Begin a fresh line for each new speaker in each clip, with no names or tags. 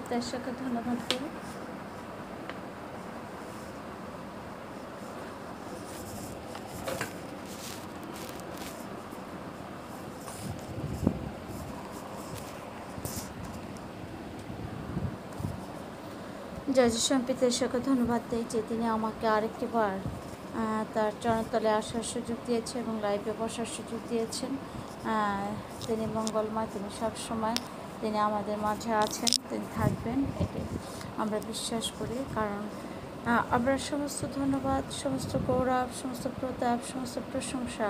পিতা ঈশ্বরকে ধন্যবাদ করি। জয় যিশু, পিতা ঈশ্বরকে ধন্যবাদ দিই যে তিনি আমাকে আরেকটি বার তার চরণতলে আসার সুযোগ দিয়েছে এবং লাইভে বসার সুযোগ দিয়েছেন। তিনি মঙ্গলময়, তিনি সবসময় তিনি আমাদের মাঝে আছেন, তিনি থাকবেন, এটি আমরা বিশ্বাস করি। কারণ আমরা সমস্ত ধন্যবাদ, সমস্ত গৌরব, সমস্ত প্রতাপ, সমস্ত প্রশংসা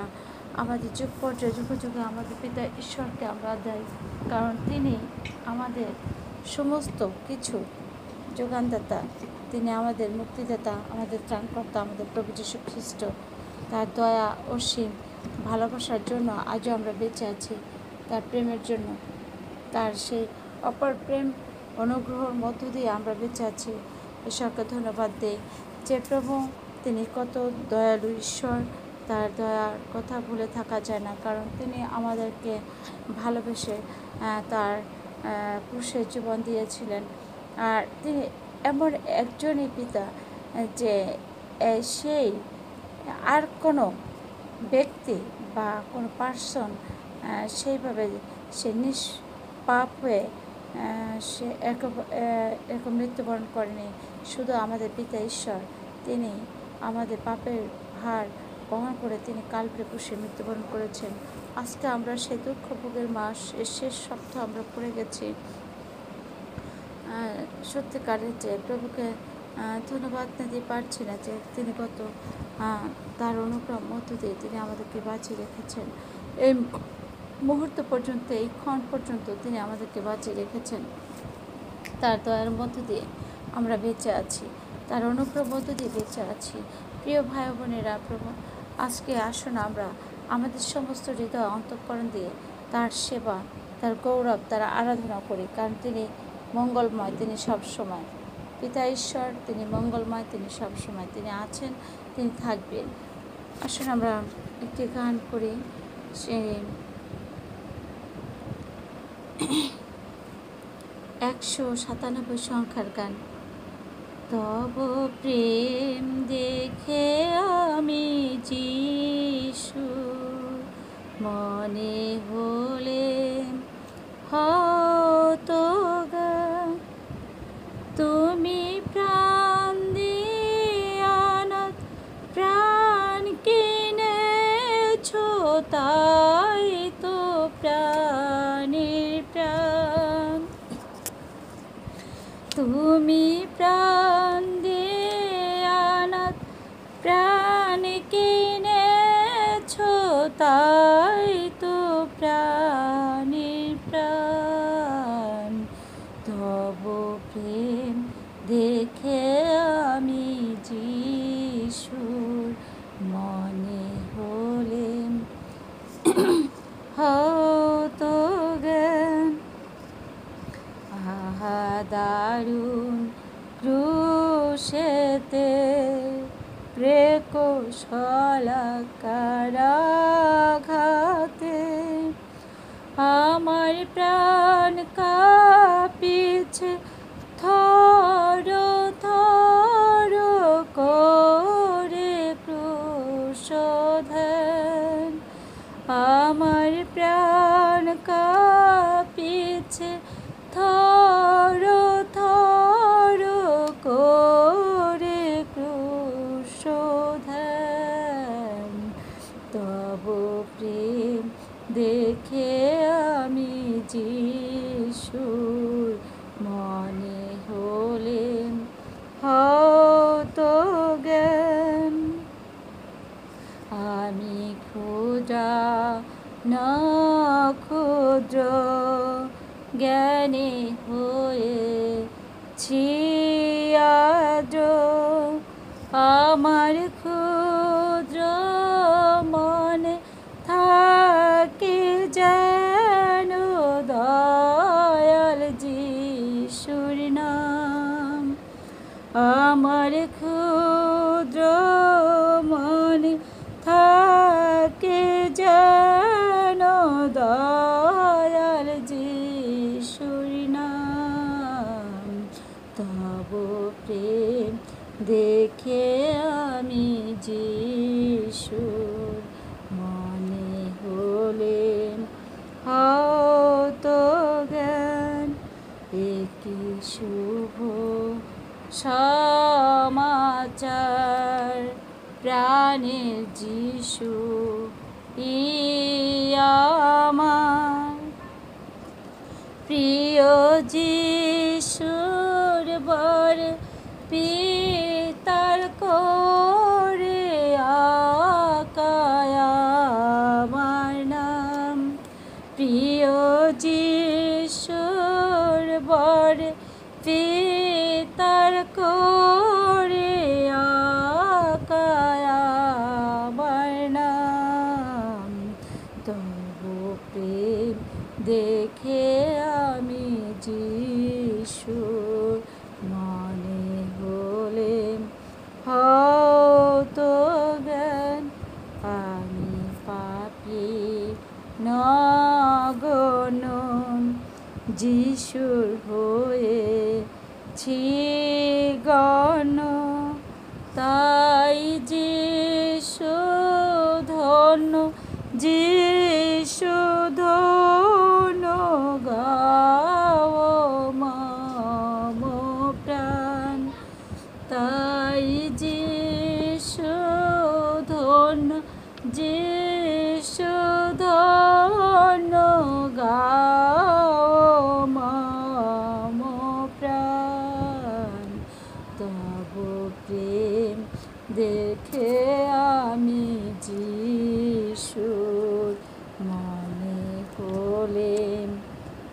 আমাদের যুগ পর্যায়ে যুগে যুগে আমাদের পিতা ঈশ্বরকে আমরা দেই। কারণ তিনি আমাদের সমস্ত কিছু যোগানদাতা, তিনি আমাদের মুক্তিদাতা, আমাদের ত্রাণকর্তা, আমাদের প্রভু যীশু খ্রিস্ট। তার দয়া অসীম ভালোবাসার জন্য আজও আমরা বেঁচে আছি, তার প্রেমের জন্য, তার সেই অপর প্রেম অনুগ্রহর মধ্য দিয়ে আমরা বেঁচে আছি। ঈশ্বরকে ধন্যবাদ দেই যে প্রভু তিনি কত দয়ালু ঈশ্বর, তার দয়ার কথা ভুলে থাকা যায় না। কারণ তিনি আমাদেরকে ভালোবেসে তার ক্রুশের জীবন দিয়েছিলেন। আর তিনি এমন একজনই পিতা যে সেই আর কোনো ব্যক্তি বা কোনো পার্সন সেইভাবে সে নিষ্পাপ হয়ে সে এরকম মৃত্যুবরণ করেনি। শুধু আমাদের পিতা ঈশ্বর, তিনি আমাদের পাপের ভার বহন করে তিনি কালভ্রে ক্রুশে মৃত্যুবরণ করেছেন। আজকে আমরা সেই দুঃখ ভোগের মাস এর শেষ সপ্তাহ আমরা পড়ে গেছি। সত্যিকারের যে প্রভুকে ধন্যবাদ না দিয়ে পারছি না যে তিনি কত তার অনুগ্রহ মধ্য দিয়ে তিনি আমাদেরকে বাঁচিয়ে রেখেছেন। এই মুহূর্ত পর্যন্ত, এই ক্ষণ পর্যন্ত তিনি আমাদেরকে বাঁচিয়ে রেখেছেন। তার দয়ার মধ্য দিয়ে আমরা বেঁচে আছি, তার অনুগ্রহ মধ্য দিয়ে বেঁচে আছি। প্রিয় ভাই বোনেরা, প্রভু আজকে আসুন আমরা আমাদের সমস্ত হৃদয় অন্তঃকরণ দিয়ে তার সেবা, তার গৌরব, তার আরাধনা করি। কারণ তিনি মঙ্গলময়, তিনি সবসময় পিতা ঈশ্বর, তিনি মঙ্গলময়, তিনি সবসময় তিনি আছেন, তিনি থাকবেন। আসুন আমরা একটি গান করি, সে 197 সংখ্যার গান। তব প্রেম দেখে আমি যিশু মনে হলে হতগান, তুমি প্রাণ দিয়ে অনাথ প্রাণ কিনেছো, তাই তো প্রাণের প্রাণ। তুমি প্রাণ দিয়ে অনাথ প্রাণ কিনেছো, তাই তো প্রাণের প্রাণ। তব প্রেম দেখে আমি যিশুর মনে হলেন হতজ্ঞান। আহা দারুণ ক্রুশেতে প্রেকশলাকারাঘাতে আমার প্রাণ কাঁপিছে থর থর করে ক্রুশধ্যান। আমার প্রাণ কাঁপিছে থর থর করে ক্রুশধ্যান। তব প্রেম দেখে আমি যিশুর মনে হলেন হতজ্ঞান। আমি ক্ষুদ্র না ক্ষুদ্র জ্ঞানী হয়েছি আজ, আমার ক্ষুদ্র মনে থাকে যেন দয়াল যিশুর নাম। আমার ক্ষুদ্র মনে থাকে যেন দয়াল যিশুর নাম। প্রেম দেখে আমি যিশুর মনে হলেন হয়তো জ্ঞান। একই শুভ সমাচার, প্রাণের যিশু আমার প্রিয় যিশুর বর পিতার করে আকায় আমার নাম। প্রিয় যিশুর বর পিতার করে আকায় আমার নাম। তবু প্রেম দেখে আমি যিশুর মনে হলেন হয়তো জ্ঞান। আমি পাপী নগণ্য যিশুর হয়েছি গণ্য, তাই যিশু ধন্য, যিশু ধন্য গাও মম প্রাণ। তাই যিশু ধন্য, যিশু ধন্য গাও মম প্রাণ। তব প্রেম দেখে আমি যিশুর মনে হলেন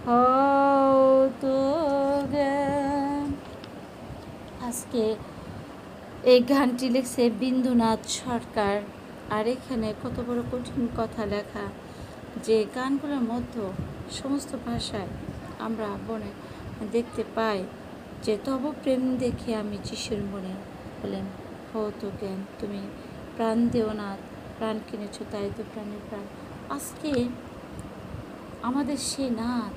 হয়তো জ্ঞান। আজকে এই গানটি লিখছে বিন্দুনাথ সরকার। আর এখানে কত বড় কঠিন কথা লেখা, যে গানগুলোর মধ্যে সমস্ত ভাষায় আমরা বনে দেখতে পাই যে তব প্রেম দেখে আমি যিশুর মনে হলেন হয়তো জ্ঞান। তুমি প্রাণ দেও না, প্রাণ কিনেছ তাই তো প্রাণের প্রাণ। আজকে আমাদের সে নাথ,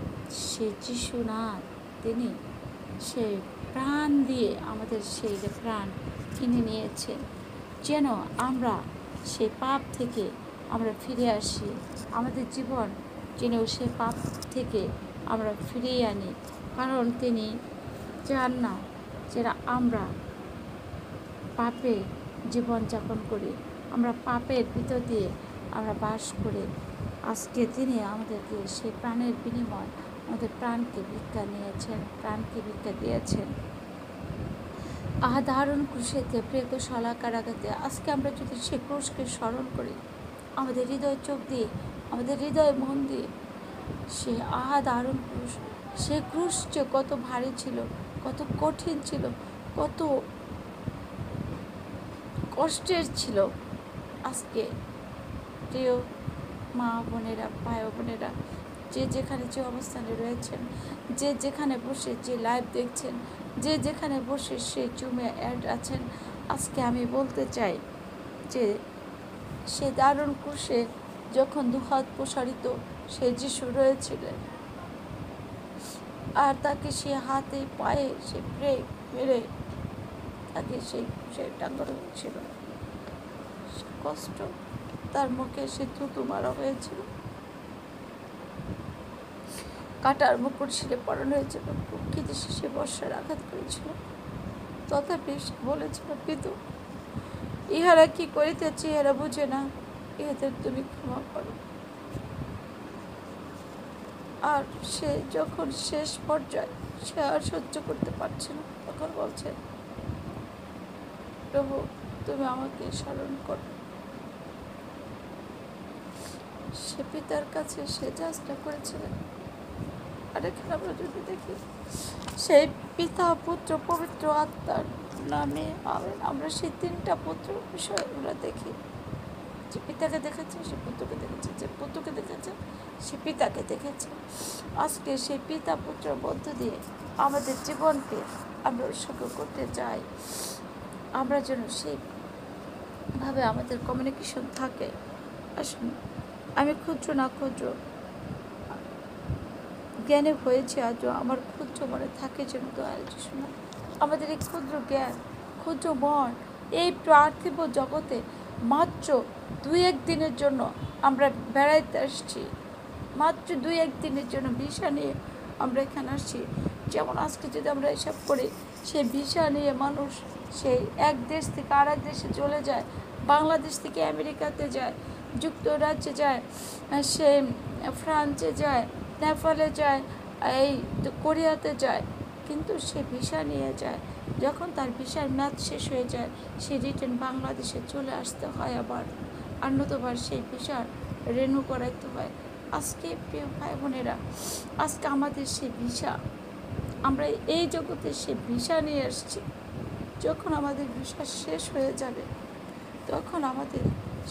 সে যিশু নাথ, তিনি সে প্রাণ দিয়ে আমাদের সেই প্রাণ কিনে নিয়েছেন, যেন আমরা সেই পাপ থেকে আমরা ফিরে আসি। আমাদের জীবন যেন সে পাপ থেকে আমরা ফিরিয়ে আনি, কারণ তিনি চান না যেন আমরা পাপে জীবনযাপন করি, আমরা পাপের ভিতর দিয়ে আমরা বাস করি। আজকে তিনি আমাদেরকে সেই প্রাণের বিনিময় আমাদের প্রাণকে ভিক্ষা নিয়েছেন, প্রাণকে ভিক্ষা দিয়েছেন। আহা দারুণ ক্রুশেতে প্রেত শলাকারাগাতে। আজকে আমরা যদি সে ক্রুশকে স্মরণ করি আমাদের হৃদয় চোখ দিয়ে, আমাদের হৃদয় মন দিয়ে, সে আহা দারুণ ক্রুশ, সে ক্রুশ যে কত ভারী ছিল, কত কঠিন ছিল, কত কষ্টের ছিল। আজকে প্রিয় মা বোনেরা, ভাই বোনেরা, যে যেখানে যে অবস্থানে রয়েছেন, যে যেখানে বসে যে লাইভ দেখছেন, যে যেখানে বসে সে জুমে অ্যাড আছেন, আজকে আমি বলতে চাই যে সে দারুণ ক্রুশে যখন দুহাত প্রসারিত সে যিশু রয়েছিলেন, আর তাকে সে হাতে পায়ে সে ব্রেক মেরে তাকে সেই ক্রুশে টাঙানো হয়েছিল। কষ্ট, তার মুখে সে থুতু মারা হয়েছিল, কাটার মুকুট শিলে পড়ানো হয়েছিল, বুকে সে বর্ষার আঘাত করেছিল। তথাপি সে বলেছিল, পিতু, ইহারা কি করিতেছে, ইহারা বুঝে না, ইহাদের তুমি ক্ষমা করো। আর সে যখন শেষ পর্যায়ে সে আর সহ্য করতে পারছে না, তখন বলছে, প্রভু তুমি আমাকে স্মরণ করো। সে পিতার কাছে সে যাচনা করেছিলেন। আর এখানে আমরা যদি দেখি সেই পিতা, পুত্র, পবিত্র আত্মার নামে আমেন, আমরা সেই তিনটা পুত্র বিষয় আমরা দেখি। যে পিতাকে দেখেছে সে পুত্রকে দেখেছে, যে পুত্রকে দেখেছে সে পিতাকে দেখেছে। আজকে সেই পিতা পুত্রের মধ্য দিয়ে আমাদের জীবনকে আমরা উৎসর্গ করতে চাই। আমরা যেন সেইভাবে আমাদের কমিউনিকেশন থাকে। আসুন, আমি ক্ষুদ্র না ক্ষুদ্র জ্ঞানে হয়েছে আজও, আমার ক্ষুদ্র ক্ষুদ্র মনে থাকে যেন দয়াল যিশু না। আমাদের এই ক্ষুদ্র জ্ঞান, ক্ষুদ্র মন, এই পার্থিব জগতে মাত্র 2-1 দিনের জন্য আমরা বেড়াইতে আসছি, মাত্র 2-1 দিনের জন্য ভিসা নিয়ে আমরা এখানে আসছি। যেমন আজকে যদি আমরা এসব করি, সেই ভিসা নিয়ে মানুষ সেই এক দেশ থেকে আর এক দেশে চলে যায়, বাংলাদেশ থেকে আমেরিকাতে যায়, যুক্তরাজ্যে যায়, সে ফ্রান্সে যায়, নেপালে যায়, এই কোরিয়াতে যায়, কিন্তু সে ভিসা নিয়ে যায়। যখন তার ভিসার মেয়াদ শেষ হয়ে যায়, সে রিটার্ন বাংলাদেশে চলে আসতে হয়, আবার আর নতুবার সেই ভিসার রিনিউ করাইতে হয়। আজকে প্রিয় ভাই বোনেরা, আজকে আমাদের সেই ভিসা, আমরা এই জগতে সে ভিসা নিয়ে আসছি। যখন আমাদের ভিসা শেষ হয়ে যাবে, তখন আমাদের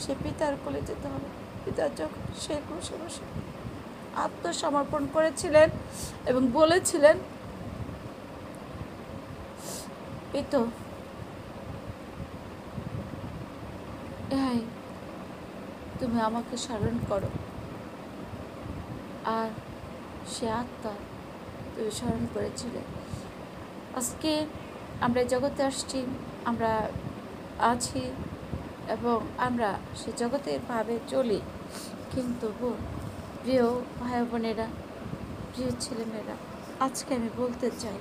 সে পিতার কোলে যেতে হবে। পিতা যখন সে বসে বসে আত্মসমর্পণ করেছিলেন এবং বলেছিলেন, পিতো তুমি আমাকে স্মরণ করো, আর সে আত্মা তুমি স্মরণ করেছিলে। আজকে আমরা জগতে আসছি, আমরা আছি এবং আমরা সে জগতের ভাবে চলি, কিন্তু প্রিয় ভাই বোনেরা, প্রিয় ছেলেমেয়েরা, আজকে আমি বলতে চাই,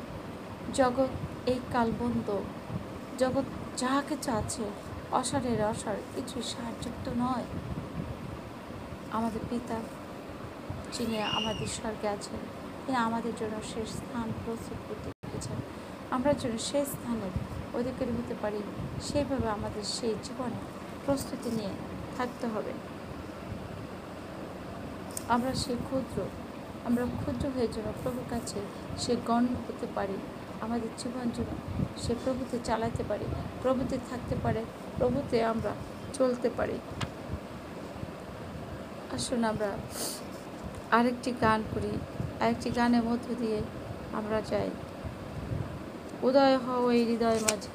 জগৎ এই কালবন্ধ, জগৎ যা কিছু আছে অসারের অসার, কিছুই সারযুক্ত নয়। আমাদের পিতা যিনি আমাদের স্বর্গে আছেন, তিনি আমাদের জন্য শেষ স্থান প্রস্তুত করতে দিয়েছেন। আমরা যেন সেই স্থানের অধিকারী হতে পারি, সেইভাবে আমাদের সেই জীবনে প্রস্তুতি নিয়ে থাকতে হবে। আমরা ক্ষুদ্র হয়ে যেন প্রভুর কাছে সে গণ্য হতে পারি, আমাদের জীবন যেন সে প্রভুতে চালাতে পারি, প্রভুতে থাকতে পারে, প্রভুতে আমরা চলতে পারি। আসুন আমরা আরেকটি গান করি, আরেকটি গানের মধ্য দিয়ে আমরা যাই। উদয় হও এই হৃদয় মাঝে।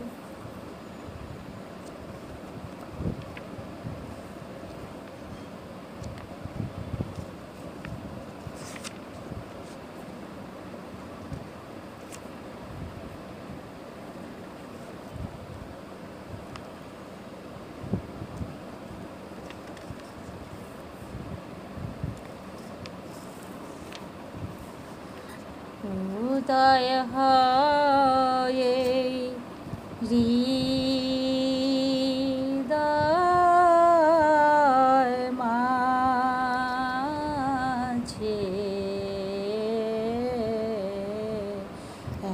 উদয় হয় হৃদয় মাঝে,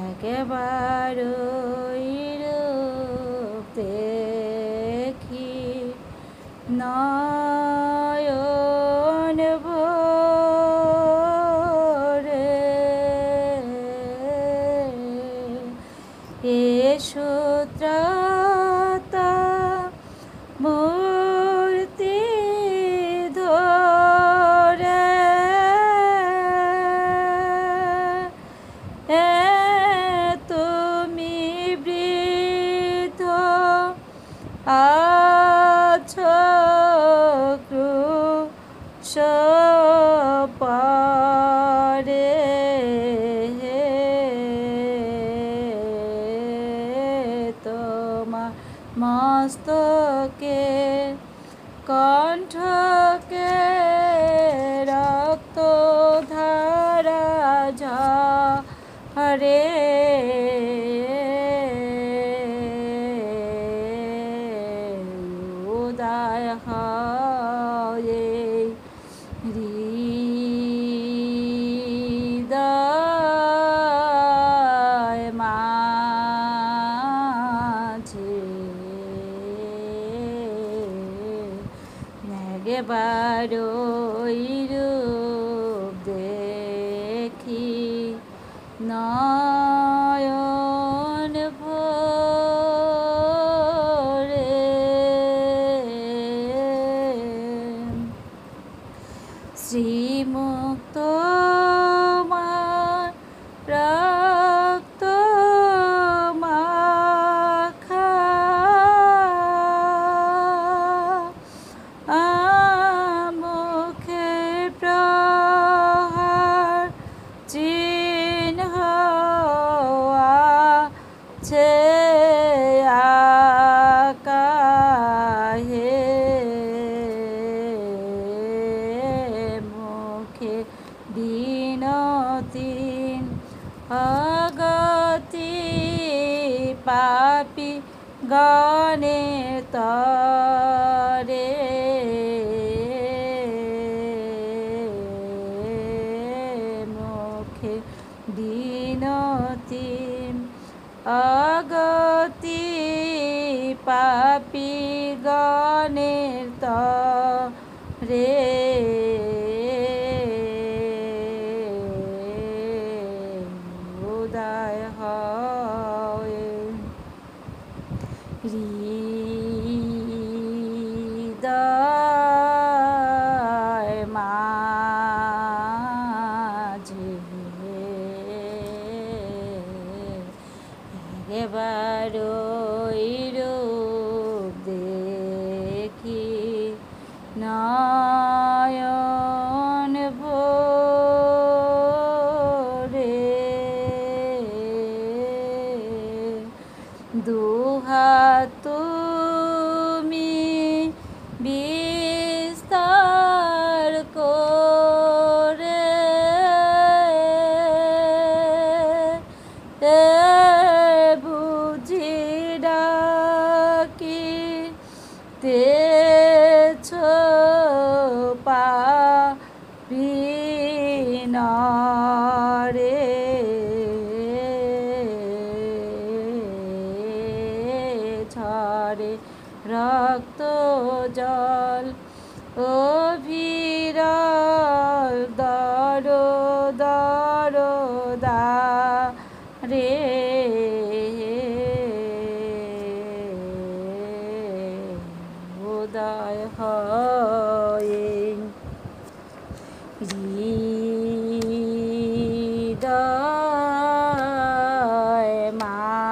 একেবারই রূপ দেখি নয়ন ভরে, এসো ত্রাতা মূর্তি ধরে, তুমি বৃদ্ধ আছো ক্রুশ পারে, তোমার মস্তকে কণ্ঠকে রক্ত ধারা ঝরে, উদয় হয় হৃদয় মাঝে, একেবারই রূপ দেখি নয়ন ভরে, শ্রীমুক্ত রক্ত মাখা মুখে পাপি গণের তরে মুখে বিনতি অগতি পাপি গণের তরে উদয় হয় হৃদয় মাঝে এবারই রূপ দেখি নয়ন ভরে দুহাত তুমি বিস্তার করে বুঝি ডাকি তেছ পাপি নরে ঝরে রক্ত জল অভিরল দর দর দারে উদয় হয় হৃদয় মাঝে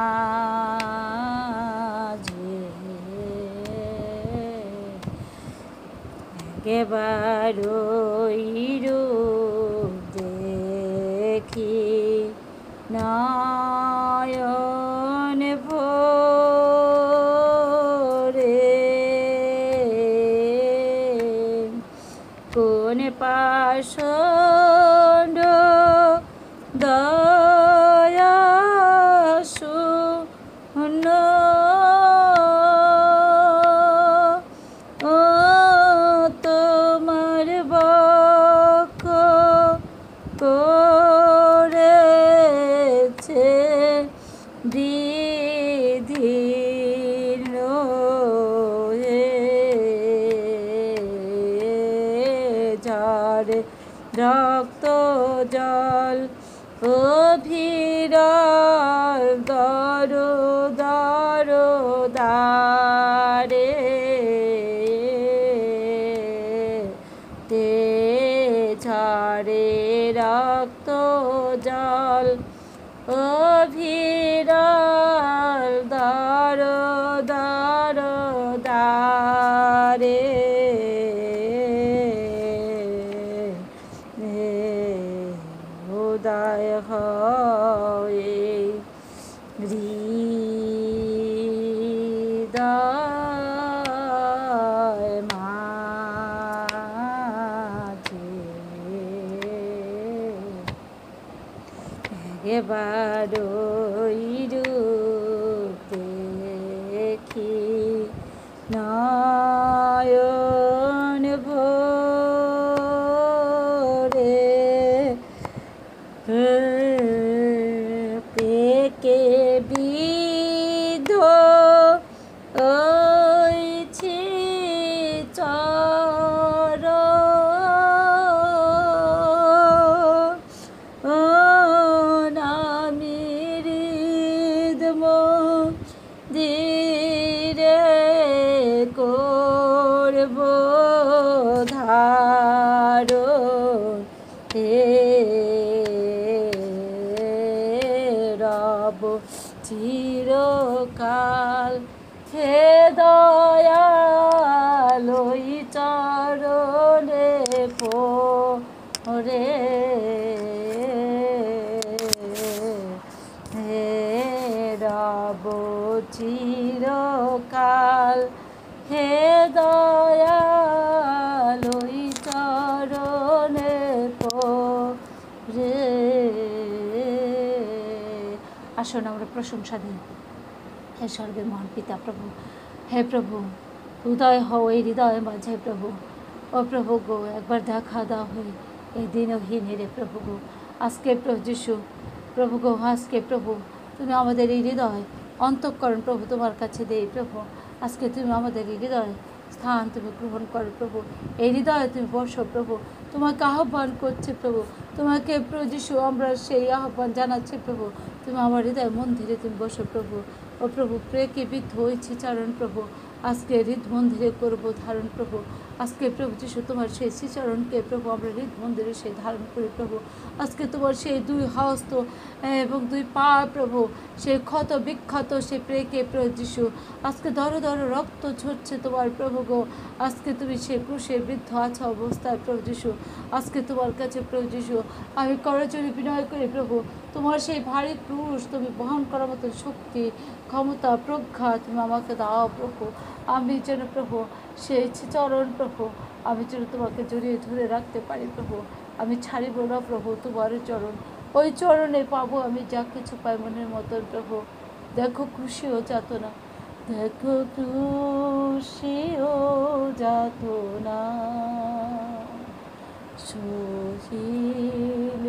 একেবারই রূপ দেখি নয়ন ভরে কোন পাষণ্ড দয়া শূন্য ও তোমার বক্ষ করেছে দীর্ঘ ঝরে রক্ত জল অভিরল দর দর দারে তে ঝরে রক্ত জল অভিরল দর দর দারে উদয় হয় হৃদয় মাঝে একেবারই রূপ দেখি নয়ন ভরে পেকে বিধ ওইছি চর ও নামির ধীরে করব ধারণ রব চিরকাল হে দয়ালই চরণে পড়ে হে রব চিরকাল হে দয়ালই চরণে পড়ে আসুন আমরা প্রশংসা দিই। হে স্বর্গের মহান পিতা প্রভু, হে প্রভু উদয় হও এই হৃদয় মাঝে প্রভু। ও প্রভু গো, একবার দেখা দাও হয়ে এই দিনহীন রে প্রভু গো। আজকে প্রভু যিশু প্রভু গো, আজকে প্রভু তুমি আমাদের এই হৃদয় অন্তঃকরণ প্রভু তোমার কাছে দেই প্রভু। আজকে তুমি আমাদের এই হৃদয় স্থান তুমি গ্রহণ করো প্রভু। এই হৃদয়ে তুমি বসো প্রভু। তোমাকে আহ্বান করছে প্রভু, তোমাকে প্রভু যিশু আমরা সেই আহ্বান জানাচ্ছি প্রভু। তুমি আমার হৃদয় মন্দিরে তুমি বসো প্রভু। ও প্রভু প্রেকে বিদ্ধ হয়েছি চারণ প্রভু, আজকে হৃদ মন্দিরে করবো ধারণ প্রভু। আজকে প্রভু যিশু তোমার সেই শ্রীচরণকে প্রভু আমরা হৃদ মন্দিরে সেই ধারণ করি প্রভু। আজকে তোমার সেই দুই হস্ত এবং দুই পা প্রভু, সেই ক্ষত বিক্ষত সেই প্রেকে প্রভু যিশু আজকে দর দর রক্ত ঝরছে তোমার প্রভু গো। আজকে তুমি সেই ক্রুশে বৃদ্ধ আছা অবস্থায় প্রভু যিশু, আজকে তোমার কাছে প্রভু যিশু আমি করজোড়ে বিনয় করি প্রভু। তোমার সেই ভারী ক্রুশ তুমি বহন করার মতো শক্তি ক্ষমতা প্রজ্ঞা তুমি আমাকে দাও প্রভু। আমি যেন প্রভু সেই চরণ প্রভু, আমি যেন তোমাকে জড়িয়ে ধরে রাখতে পারি প্রভু। আমি ছাড়িব না প্রভু তোমার চরণ। ওই চরণে পাবো আমি যা কিছু পাই মনের মতন প্রভু। দেখো খুশিও যাত না, দেখো খুশিও যাত না, সহিল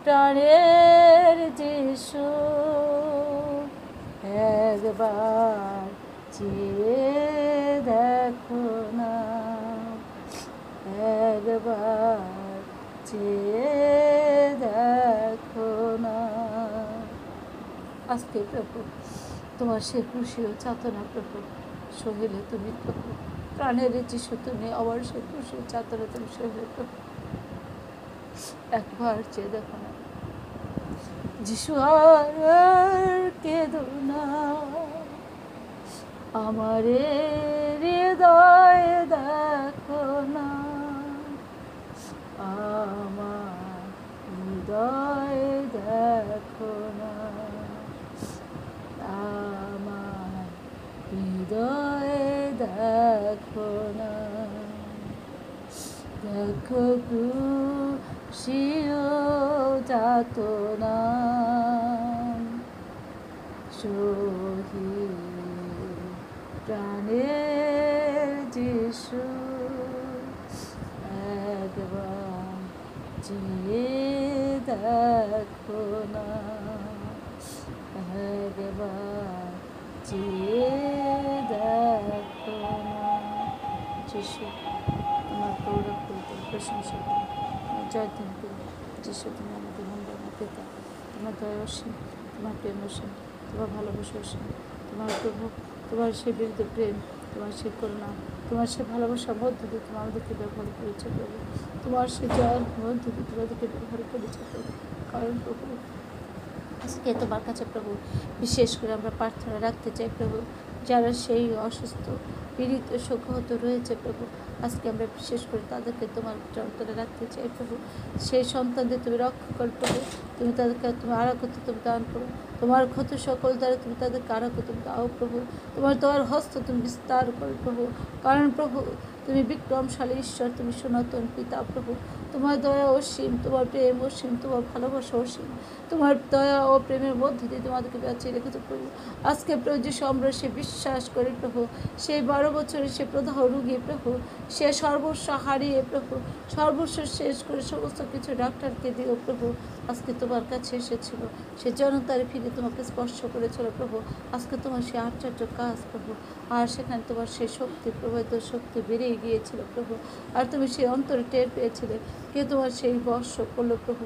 প্রাণের যিশু একবার চেয়ে দেখো না, একবার চেয়ে দেখো না। আজকে প্রভু তোমার সে খুশিও চাতনা প্রভু সহিলে তুমি প্রভু, প্রাণের যিশু তুমি আমার সে খুশিও চাতনা তুমি সহিলে প্রভু, একবার চেয়ে দেখো না যিশু আর কেঁদো না। আমার হৃদয় দেখো না, আমার হৃদয় দেখো না, আমার হৃদয় দেখো না। দেখো খুশিও যাত না, সহিল প্রাণের যিশু একবার চেয়ে দেখো না, একবার চেয়ে দেখো না। যিশু তোমার গৌরব করি, তোমার প্রশংসা করি, তোমার জয়ধ্বনি করি। যিশু তুমি আমাদের মঙ্গল পিতা, তোমার দয়া অসীম, তোমার প্রেম অসীম, তোমার ভালোবাসা অসীম, তোমার প্রভু তোমার সে বিরুদ্ধে প্রেম, তোমার সে করুণা, তোমার সে ভালোবাসার মধ্য দিয়ে তুমি আমাদেরকে ব্যবহার করেছে প্রভু। তোমার সে জয়ের মধ্য দিয়ে তোমাদেরকে ব্যবহার করেছে প্রভু। কারণ প্রভু আজকে তোমার কাছে প্রভু বিশেষ করে আমরা প্রার্থনা রাখতে চাই প্রভু, যারা সেই অসুস্থ পীড়িত শোকহত রয়েছে প্রভু, আজকে আমরা বিশেষ করে তাদেরকে তোমার যন্ত্রণে রাখতে চাই প্রভু। সেই সন্তানদের তুমি রক্ষা করো প্রভু, তুমি তাদেরকে তুমি আরোগ্য তুমি দান করো, তোমার ক্ষতি সকল দ্বারা তুমি তাদেরকে আরোগ্য তুমি দাও প্রভু। তোমার দয়ার হস্ত তুমি বিস্তার করো প্রভু। কারণ প্রভু তুমি বিক্রমশালী ঈশ্বর, তুমি সনাতন পিতা প্রভু। তোমার দয়া অসীম, তোমার প্রেম অসীম, তোমার ভালোবাসা অসীম, তোমার দয়া ও প্রেমের মধ্যে দিয়ে তোমাদেরকে বাঁচিয়ে রেখেছো প্রভু। আজকে প্রভু যিশু আমরা সে বিশ্বাস করি প্রভু, সেই 12 বছরের সে প্রদাহ রুগী প্রভু, সে সর্বস্ব হারিয়ে প্রভু সর্বস্ব শেষ করে সমস্ত কিছু ডাক্তারকে দিও প্রভু, আজকে তোমার কাছে এসেছিল, সে জনতার ফিরে তোমাকে স্পর্শ করেছিল প্রভু। আজকে তোমার সে আশ্চর্য কাজ প্রভু, আর সেখানে তোমার সেই শক্তি প্রবাহিত শক্তি বেড়ে গিয়েছিল প্রভু, আর তুমি সেই অন্তরে টের পেয়েছিলে কে তোমার সেই বর্ষ করলো প্রভু।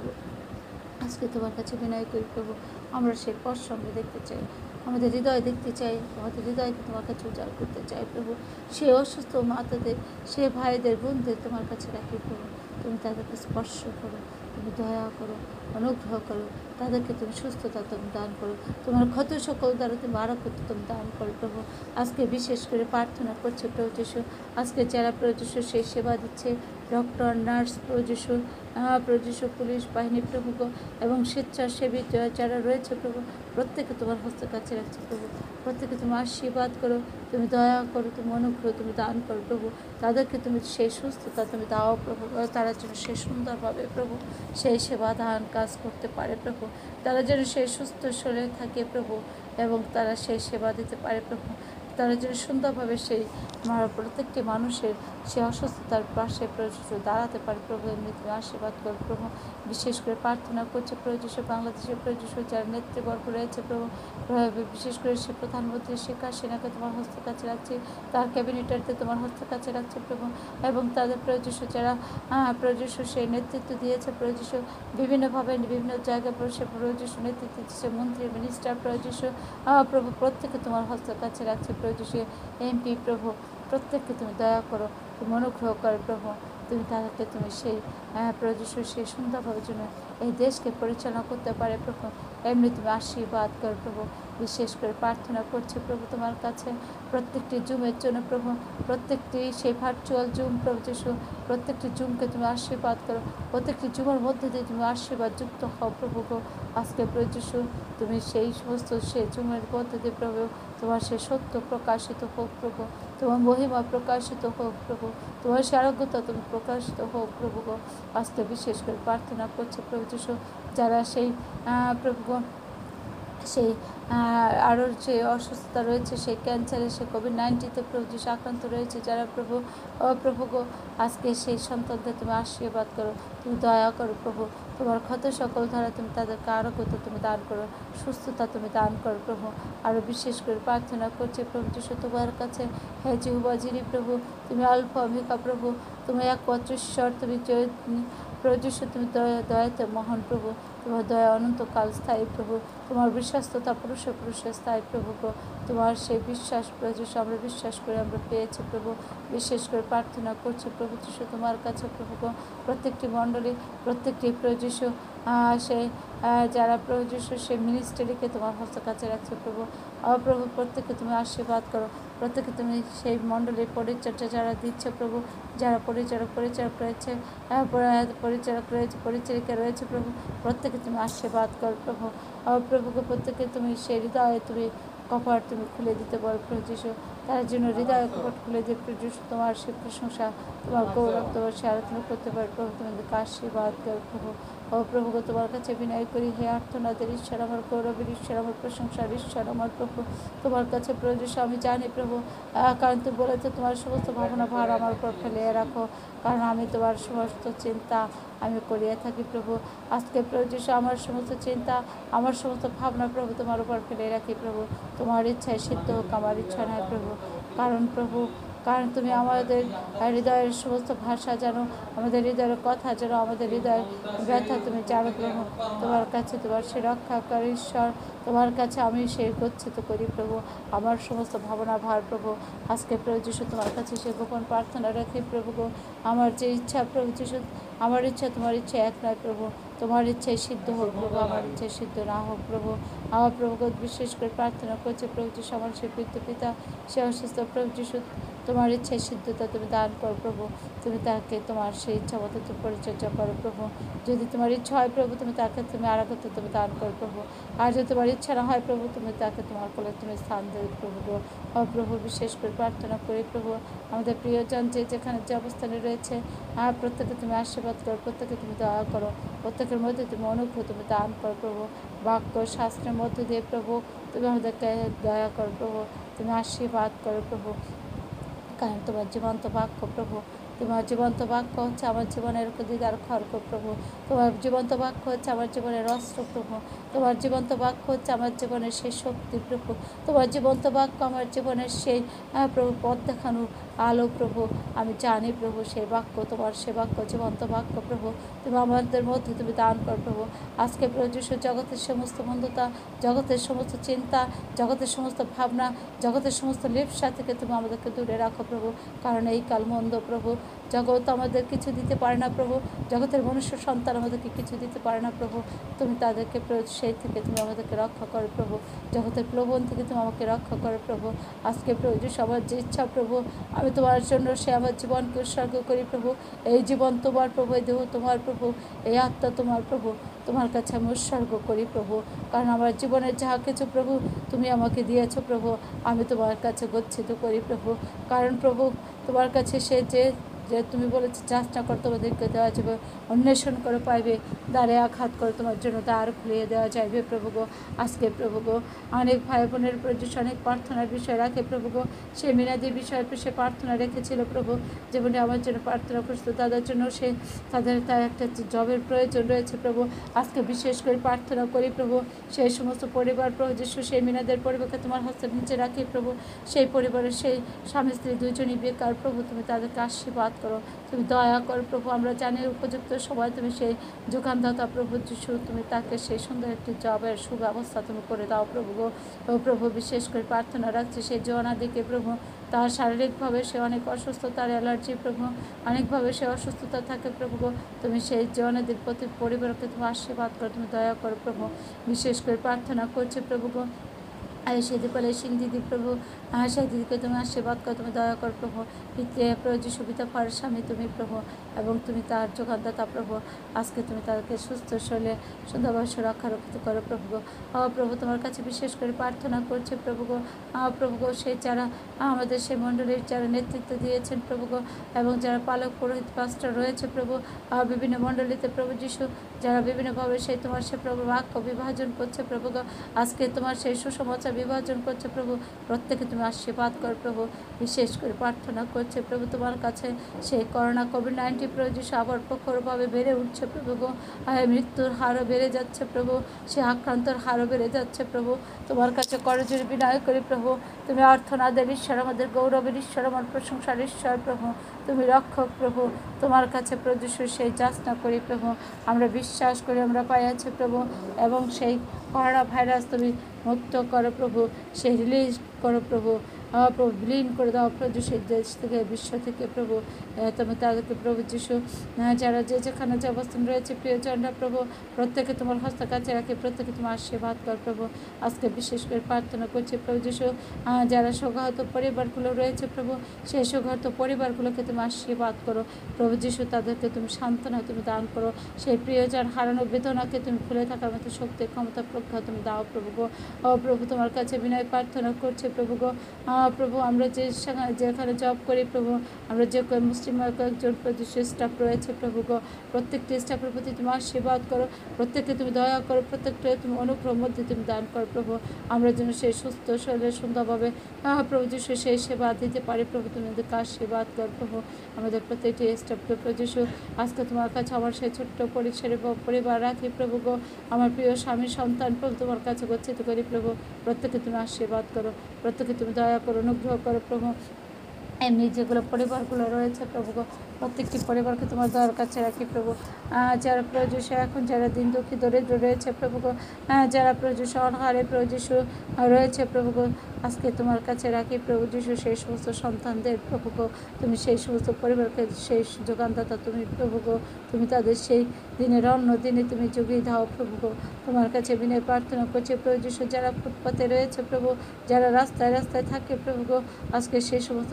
আজকে তোমার কাছে বিনয় করি প্রভু, আমরা সেই স্পর্শ আমরা দেখতে চাই, আমাদের হৃদয় দেখতে চাই, আমাদের হৃদয়কে তোমার কাছে উজাড় করতে চাই প্রভু। সে অসুস্থ মাতাদের, সে ভাইদের বোনদের তোমার কাছে রাখি প্রভু, তুমি তাদেরকে স্পর্শ করো, তুমি দয়া করো, অনুগ্রহ করো, তাদেরকে তুমি সুস্থতা তুমি দান করো, তোমার ক্ষত সকল দ্বারা তুমি আরোগ্য তুমি দান করো প্রভু। আজকে বিশেষ করে প্রার্থনা করছে প্রভু যিশু, আজকে যারা প্রভু যিশু সেই সেবা দিচ্ছে, ডক্টর নার্স প্রভু যিশু, পুলিশ বাহিনী প্রভু এবং স্বেচ্ছাসেবী যারা রয়েছে প্রভু, প্রত্যেকে তোমার হস্তের কাছে রাখছে প্রভু। প্রত্যেকে তুমি আশীর্বাদ করো, তুমি দয়া করো, তুমি অনুগ্রহ তুমি দান করো প্রভু। তাদেরকে তুমি সেই সুস্থতা তুমি দাও প্রভু, তারা যেন সেই সুন্দরভাবে প্রভু সেই সেবা দান কাজ করতে পারে প্রভু। তারা যেন সেই সুস্থ শরীরে থাকে প্রভু, এবং তারা সেই সেবা দিতে পারে প্রভু। তারা যেন সুন্দরভাবে সেই প্রত্যেকটি মানুষের সেই অসুস্থতার পাশে প্রয়োজন দাঁড়াতে পারে প্রভু। এমনি তুমি আশীর্বাদ করো প্রভু। বিশেষ করে প্রার্থনা করছে প্রয়োজন বাংলাদেশের প্রয়োজন যারা নেতৃবর্গ রয়েছে প্রভু, বিশেষ করে সে প্রধানমন্ত্রী শেখ হাসিনাকে তোমার হস্তের কাছে রাখছে, তার ক্যাবিনেটারকে তোমার হস্তের কাছে রাখছে প্রভু, এবং তাদের প্রয়োজন যারা প্রয়োজন সেই নেতৃত্ব দিয়েছে প্রয়োজন বিভিন্নভাবে বিভিন্ন জায়গায় সে প্রয়োজন নেতৃত্ব দিচ্ছে, মন্ত্রী মিনিস্টার প্রয়োজন প্রভু, প্রত্যেকে তোমার হস্তের কাছে রাখছে প্রয়োজন এমপি প্রভু। প্রত্যেককে তুমি দয়া করো, তুমি অনুগ্রহ করো প্রভু। তুমি তাদেরকে তুমি সেই প্রয়োজন সেই সুন্দরভাবে জন্য এই দেশকে পরিচালনা করতে পারে প্রভু। এমনি তুমি আশীর্বাদ করো প্রভু। বিশেষ করে প্রার্থনা করছে প্রভু তোমার কাছে প্রত্যেকটি জুমের জন্য প্রভু, প্রত্যেকটি সেই ভার্চুয়াল জুম প্রভু যিশু, প্রত্যেকটি জুমকে তুমি আশীর্বাদ করো, প্রত্যেকটি জুমের মধ্যে দিয়ে তুমি আশীর্বাদ যুক্ত হও প্রভু গো। আজকে প্রভু যিশু তুমি সেই সমস্ত সেই জুমের মধ্যে দিয়ে প্রভু তোমার সেই সত্য প্রকাশিত হোক প্রভু, তোমার মহিমা প্রকাশিত হোক প্রভু, তোমার সে আরোগ্যতা তুমি প্রকাশিত হোক প্রভু গো। আজকে বিশেষ করে প্রার্থনা করছে প্রভু যিশু যারা সেই প্রভু সেই আরও যে অসুস্থতা রয়েছে, সেই ক্যান্সারে, সে কোভিড-19 প্রভু যিশু আক্রান্ত রয়েছে যারা প্রভু, প্রভু গো, আজকে সেই সন্তানদের তুমি আশীর্বাদ করো, তুমি দয়া করো প্রভু। তোমার ক্ষত সকল ধারা তুমি তাদেরকে আরোগ্যতা তুমি দান করো, সুস্থতা তুমি দান করো প্রভু। আরও বিশেষ করে প্রার্থনা করছে প্রভু যিশু তোমার কাছে, হে জিহ্বা যিনি প্রভু, তুমি আলফা ওমেগা প্রভু, তুমি একমাত্র ঈশ্বর, তুমি প্রভু যিশু তুমি দয়াতে মহান প্রভু, তোমার দয়া অনন্তকাল স্থায়ী প্রভু, তোমার বিশ্বস্ততা পুরুষে পুরুষে স্থায়ী প্রভু গো। তোমার সেই বিশ্বাস প্রভু আমরা বিশ্বাস করে আমরা পেয়েছি প্রভু। বিশেষ করে প্রার্থনা করছি প্রভু যিশু তোমার কাছে প্রভু গো, প্রত্যেকটি মণ্ডলী, প্রত্যেকটি প্রভু যিশু সেই যারা প্রভু যিশু সেই মিনিস্ট্রিকে তোমার হস্তের কাছে রাখছে প্রভু। প্রভু প্রত্যেককে তুমি আশীর্বাদ করো, প্রত্যেকে তুমি সেই মণ্ডলীর পরিচর্যা যারা দিচ্ছে প্রভু, যারা পরিচারক রয়েছে, পরিচারিকা রয়েছে প্রভু, প্রত্যেকে তুমি আশীর্বাদ করো প্রভু। প্রভুকে প্রত্যেকে তুমি সেই হৃদয়ে তুমি কপাট তুমি খুলে দিতে পারো প্রভু যিশু, তার জন্য হৃদয় কপাট খুলে দিয়ে প্রভু যিশু তোমার সেই প্রশংসা, তোমার গৌরব, তোমার সে আরাধনা করতে পারো প্রভু। তোমাদেরকে আশীর্বাদ করো প্রভু। প্রভুকে তোমার কাছে বিনয় করি, হে আর্তনাদের ঈশ্বর, আমার গৌরবের ঈশ্বর, আমার প্রশংসার ঈশ্বর, আমার প্রভু তোমার কাছে প্রভু আমি জানি প্রভু, কারণ তুমি বলেছো তোমার সমস্ত ভাবনা ভার আমার উপর ফেলে রাখো, কারণ আমি তোমার সমস্ত চিন্তা আমি করিয়া থাকি প্রভু। আজকে প্রভু যিশু আমার সমস্ত চিন্তা, আমার সমস্ত ভাবনা প্রভু তোমার উপর ফেলে রাখি প্রভু। তোমার ইচ্ছায় সিদ্ধ হোক, আমার ইচ্ছা নয় প্রভু, কারণ তুমি আমাদের হৃদয়ের সমস্ত ভাষা জানো, আমাদের হৃদয়ের কথা জানো, আমাদের হৃদয়ের ব্যথা তুমি জানো প্রভু। তোমার কাছে তোমার সে রক্ষাকারী ঈশ্বর, তোমার কাছে আমি সে গচ্ছিত করি প্রভু আমার সমস্ত ভাবনা ভার প্রভু। আজকে প্রভু যিশু তোমার কাছে সে গোপন প্রার্থনা রাখি প্রভু গো। আমার যে ইচ্ছা প্রভু যিশু, আমার ইচ্ছা তোমার ইচ্ছা এক নয় প্রভু, তোমার ইচ্ছায় সিদ্ধ হোক প্রভু, আমার ইচ্ছায় সিদ্ধ না হোক প্রভু। আমার প্রভু বিশেষ করে প্রার্থনা করছে প্রভু যিশু আমার সে পিতা সে অসুস্থ প্রভু যিশু, তোমার ইচ্ছায় সিদ্ধতা তুমি দান করো প্রভু। তুমি তাকে তোমার সেই ইচ্ছা মতো তুমি পরিচর্যা করো প্রভু। যদি তোমার ইচ্ছা হয় প্রভু তুমি তাকে তুমি আরাগত তুমি দান করো প্রভু, আর যদি তোমার ইচ্ছা না হয় প্রভু তুমি তাকে তোমার কোলে তুমি স্থান দেবে প্রভু গো। প্রভু বিশেষ করে প্রার্থনা করি প্রভু আমাদের প্রিয়জন যে যেখানে যে অবস্থানে রয়েছে, আর প্রত্যেকে তুমি আশীর্বাদ করো, প্রত্যেকে তুমি দয়া করো, প্রত্যেকের মধ্যে তুমি অনুগ্রহ তুমি দান করো প্রভু। বাক্য শাস্ত্রের মধ্য দিয়ে প্রভু তুমি আমাদেরকে দয়া করো প্রভু, তুমি আশীর্বাদ করো প্রভু, কারণ তোমার জীবন্ত বাক্য প্রভু, তোমার জীবন্ত বাক্য হচ্ছে আমার জীবনের দিদার খড়গ প্রভু, তোমার জীবন্ত বাক্য হচ্ছে আমার জীবনের অস্ত্র প্রভু, তোমার জীবন্ত বাক্য হচ্ছে আমার জীবনের সেই শক্তি প্রভু, তোমার জীবন্ত বাক্য আমার জীবনের সেই প্রভু পথ দেখানোর আলো প্রভু। আমি জানি প্রভু সেই বাক্য তোমার সে বাক্য জীবন্ত বাক্য প্রভু, তুমি আমাদের মধ্যে তুমি দান কর প্রভু। আজকে প্রভু যিশু জগতের সমস্ত মন্দতা, জগতের সমস্ত চিন্তা, জগতের সমস্ত ভাবনা, জগতের সমস্ত লিপ্সা থেকে তুমি আমাদেরকে দূরে রাখো প্রভু, কারণ এই কাল মন্দ প্রভু, জগৎ আমাদের কিছু দিতে পারে না প্রভু, জগতের মনুষ্য সন্তান আমাদেরকে কিছু দিতে পারে না প্রভু। তুমি তাদেরকে সেই থেকে তুমি আমাদেরকে রক্ষা করো প্রভু, জগতের প্রলোভন থেকে তুমি আমাকে রক্ষা করো প্রভু। আজকে প্রভু যে সবার যে ইচ্ছা প্রভু, আমি তোমার জন্য সে আমার জীবনকে উৎসর্গ করি প্রভু। এই জীবন তোমার প্রভু, এই দেহ তোমার প্রভু, এই আত্মা তোমার প্রভু, তোমার কাছে আমি উৎসর্গ করি প্রভু। কারণ আমার জীবনের যাহা কিছু প্রভু তুমি আমাকে দিয়েছো প্রভু, আমি তোমার কাছে গচ্ছিত করি প্রভু। কারণ প্রভু তোমার কাছে সে যে যে তুমি বলেছো যাচনা করো তোমাদেরকে দেওয়া যাবে, অন্বেষণ করে পাইবে, দ্বারে আঘাত করে তোমার জন্য দ্বার খুলিয়ে দেওয়া যাইবে প্রভু গো। আজকে প্রভু গো অনেক ভাই বোনের প্রতি অনেক প্রার্থনার বিষয় রাখে প্রভু গো। সে মিনাদির বিষয়ে সে প্রার্থনা রেখেছিল প্রভু, যেমনি আমার জন্য প্রার্থনা করছিল, তাদের জন্য সে তার একটা জবের প্রয়োজন রয়েছে প্রভু। আজকে বিশেষ করে প্রার্থনা করি প্রভু, সেই সমস্ত পরিবার প্রভু যিশু সেই মিনাদের পরিবারকে তোমার হস্তের নিচে রাখি প্রভু। সেই পরিবারের সেই স্বামী স্ত্রী দুজনই বেকার প্রভু, তুমি তাদেরকে আশীর্বাদ করো, তুমি দয়া করো প্রভু। আমরা জানি উপযুক্ত সময় তুমি সেই যোগানদাতা প্রভু যিশু, তুমি তাকে সেই সুন্দর একটি জবের সুব্যবস্থা তুমি করে দাও প্রভু গো। ও প্রভু বিশেষ করে প্রার্থনা রাখছি সেই জোয়ানাদিকে প্রভু, তার শারীরিকভাবে সে অনেক অসুস্থ, তার অ্যালার্জি প্রভু, অনেকভাবে সে অসুস্থতা থাকে প্রভু গো। তুমি সেই জওয়ানাদের প্রতি পরিবারকে তুমি আশীর্বাদ করো, তুমি দয়া করো প্রভু। বিশেষ করে প্রার্থনা করছে প্রভু গো সেই দীপালে সিং দিদি প্রভু, সেই দিদিকে তুমি আশীর্বাদ করো, তুমি দয়া করো প্রভু। পিতৃ প্রয়োজন সুবিধা ফার স্বামী তুমি প্রভু, এবং তুমি তার যোগানদাতা প্রভু। আজকে তুমি তাদেরকে সুস্থ শরীরে সুন্দরভাবে রক্ষিত করো প্রভু গো। প্রভু তোমার কাছে বিশেষ করে প্রার্থনা করছে প্রভু গো। প্রভু গো সেই যারা আমাদের সেই মণ্ডলীর যারা নেতৃত্ব দিয়েছেন প্রভু গো, এবং যারা পালক পুরোহিত পাস্টার রয়েছে প্রভু বিভিন্ন মণ্ডলীতে প্রভু যিশু, যারা বিভিন্নভাবে সেই তোমার সে প্রভু বাক্য বিভাজন করছে প্রভু গো, আজকে তোমার সেই সুসমাচার বিভাজন করছে প্রভু, প্রত্যেকে তুমি আশীর্বাদ কর প্রভু। বিশেষ করে প্রার্থনা করছে প্রভু তোমার কাছে সেই করোনা কোভিড-19 প্রভু যিশু আবার প্রখরভাবে বেড়ে উঠছে প্রভু গো। মৃত্যুর হারও বেড়ে যাচ্ছে প্রভু, সে আক্রান্তর হারও বেড়ে যাচ্ছে প্রভু। তোমার কাছে করজোড়ে বিনয় করি প্রভু, তুমি অর্থনাদের ঈশ্বর, আমাদের গৌরবের ঈশ্বর, আমার প্রশংসার ঈশ্বর প্রভু, তুমি রক্ষক প্রভু। তোমার কাছে প্রভু যিশু সেই যাচনা করি প্রভু, আমরা বিশ্বাস করি আমরা পাইয়াছি প্রভু, এবং সেই করোনা ভাইরাস তুমি মুক্ত করো প্রভু, সেই রিলিজ করো প্রভু। প্রভু বিলীন করে দাও প্রভু সেই দেশ থেকে বিশ্ব থেকে প্রভু। তুমি তাদেরকে প্রভু যিশু যারা যে যেখানে যে অবস্থান রয়েছে প্রিয়জনরা প্রভু, প্রত্যেকে তোমার হস্ত কাছে রাখে, প্রত্যেকে তোমার আশীর্বাদ কর প্রভু। আজকে বিশেষ করে প্রার্থনা করছি প্রভু যিশু যারা শোকাহত পরিবারগুলো রয়েছে প্রভু, সেই শোকাহত পরিবারগুলোকে তুমি আশীর্বাদ করো প্রভু যিশু, তাদেরকে তুমি সান্ত্বনা তুমি দান করো, সেই প্রিয়জন হারানো বেদনাকে তুমি খুলে থাকার মতো শক্তি ক্ষমতা প্রজ্ঞা তুমি দাও প্রভু গো। প্রভু তোমার কাছে বিনয় প্রার্থনা করছে প্রভু গো। প্রভু আমরা যেখানে জব করি প্রভু, আমরা যে মুসলিম কয়েকজন প্রভু স্টাফ রয়েছে প্রভু গো, প্রত্যেকটি স্টাফের প্রতি তুমি আশীর্বাদ করো, প্রত্যেককে তুমি দয়া করো, প্রত্যেকটা তুমি অনুগ্রহ মধ্যে তুমি দান করো প্রভু। আমরা যেন সেই সুস্থ শরীরে সুন্দরভাবে প্রভু যিশু সেই সেবা দিতে পারি প্রভু, তুমি আমাদেরকে আশীর্বাদ কর প্রভু। আমাদের প্রত্যেকটি স্টাফকে প্রভু যিশু আজকে তোমার কাছে আমার সেই ছোট্ট পরিসরে পরিবার রাখি প্রভু গো, আমার প্রিয় স্বামী সন্তান প্রভু তোমার কাছে গচ্ছিত করি প্রভু, প্রত্যেকে তুমি আশীর্বাদ করো, প্রত্যেকে তুমি দয়া করো, অনুগ্রহ করো প্রভু। এমনি যেগুলো পরিবারগুলো রয়েছে প্রভু গো, প্রত্যেকটি পরিবারকে তোমার দয়ার কাছে রাখি প্রভু। যারা প্রয়োজন এখন যারা দিন দুঃখী দরিদ্র রয়েছে প্রভু গো, যারা প্রয়োজন অনাহারে প্রয়োজন রয়েছে প্রভু গো, আজকে তোমার কাছে রাখি প্রভু যিশু সেই সমস্ত সন্তানদের প্রভু গো, তুমি সেই সমস্ত পরিবারকে সেই যোগানদাতা তুমি প্রভু গো, তুমি তাদের সেই দিনের অন্য দিনে তুমি জুগিয়ে দাও প্রভু গো। তোমার কাছে বিনয় প্রার্থনা করছে প্রভু যিশু যারা ফুটপাতে রয়েছে প্রভু, যারা রাস্তায় রাস্তায় থাকে প্রভু গো, আজকে সেই সমস্ত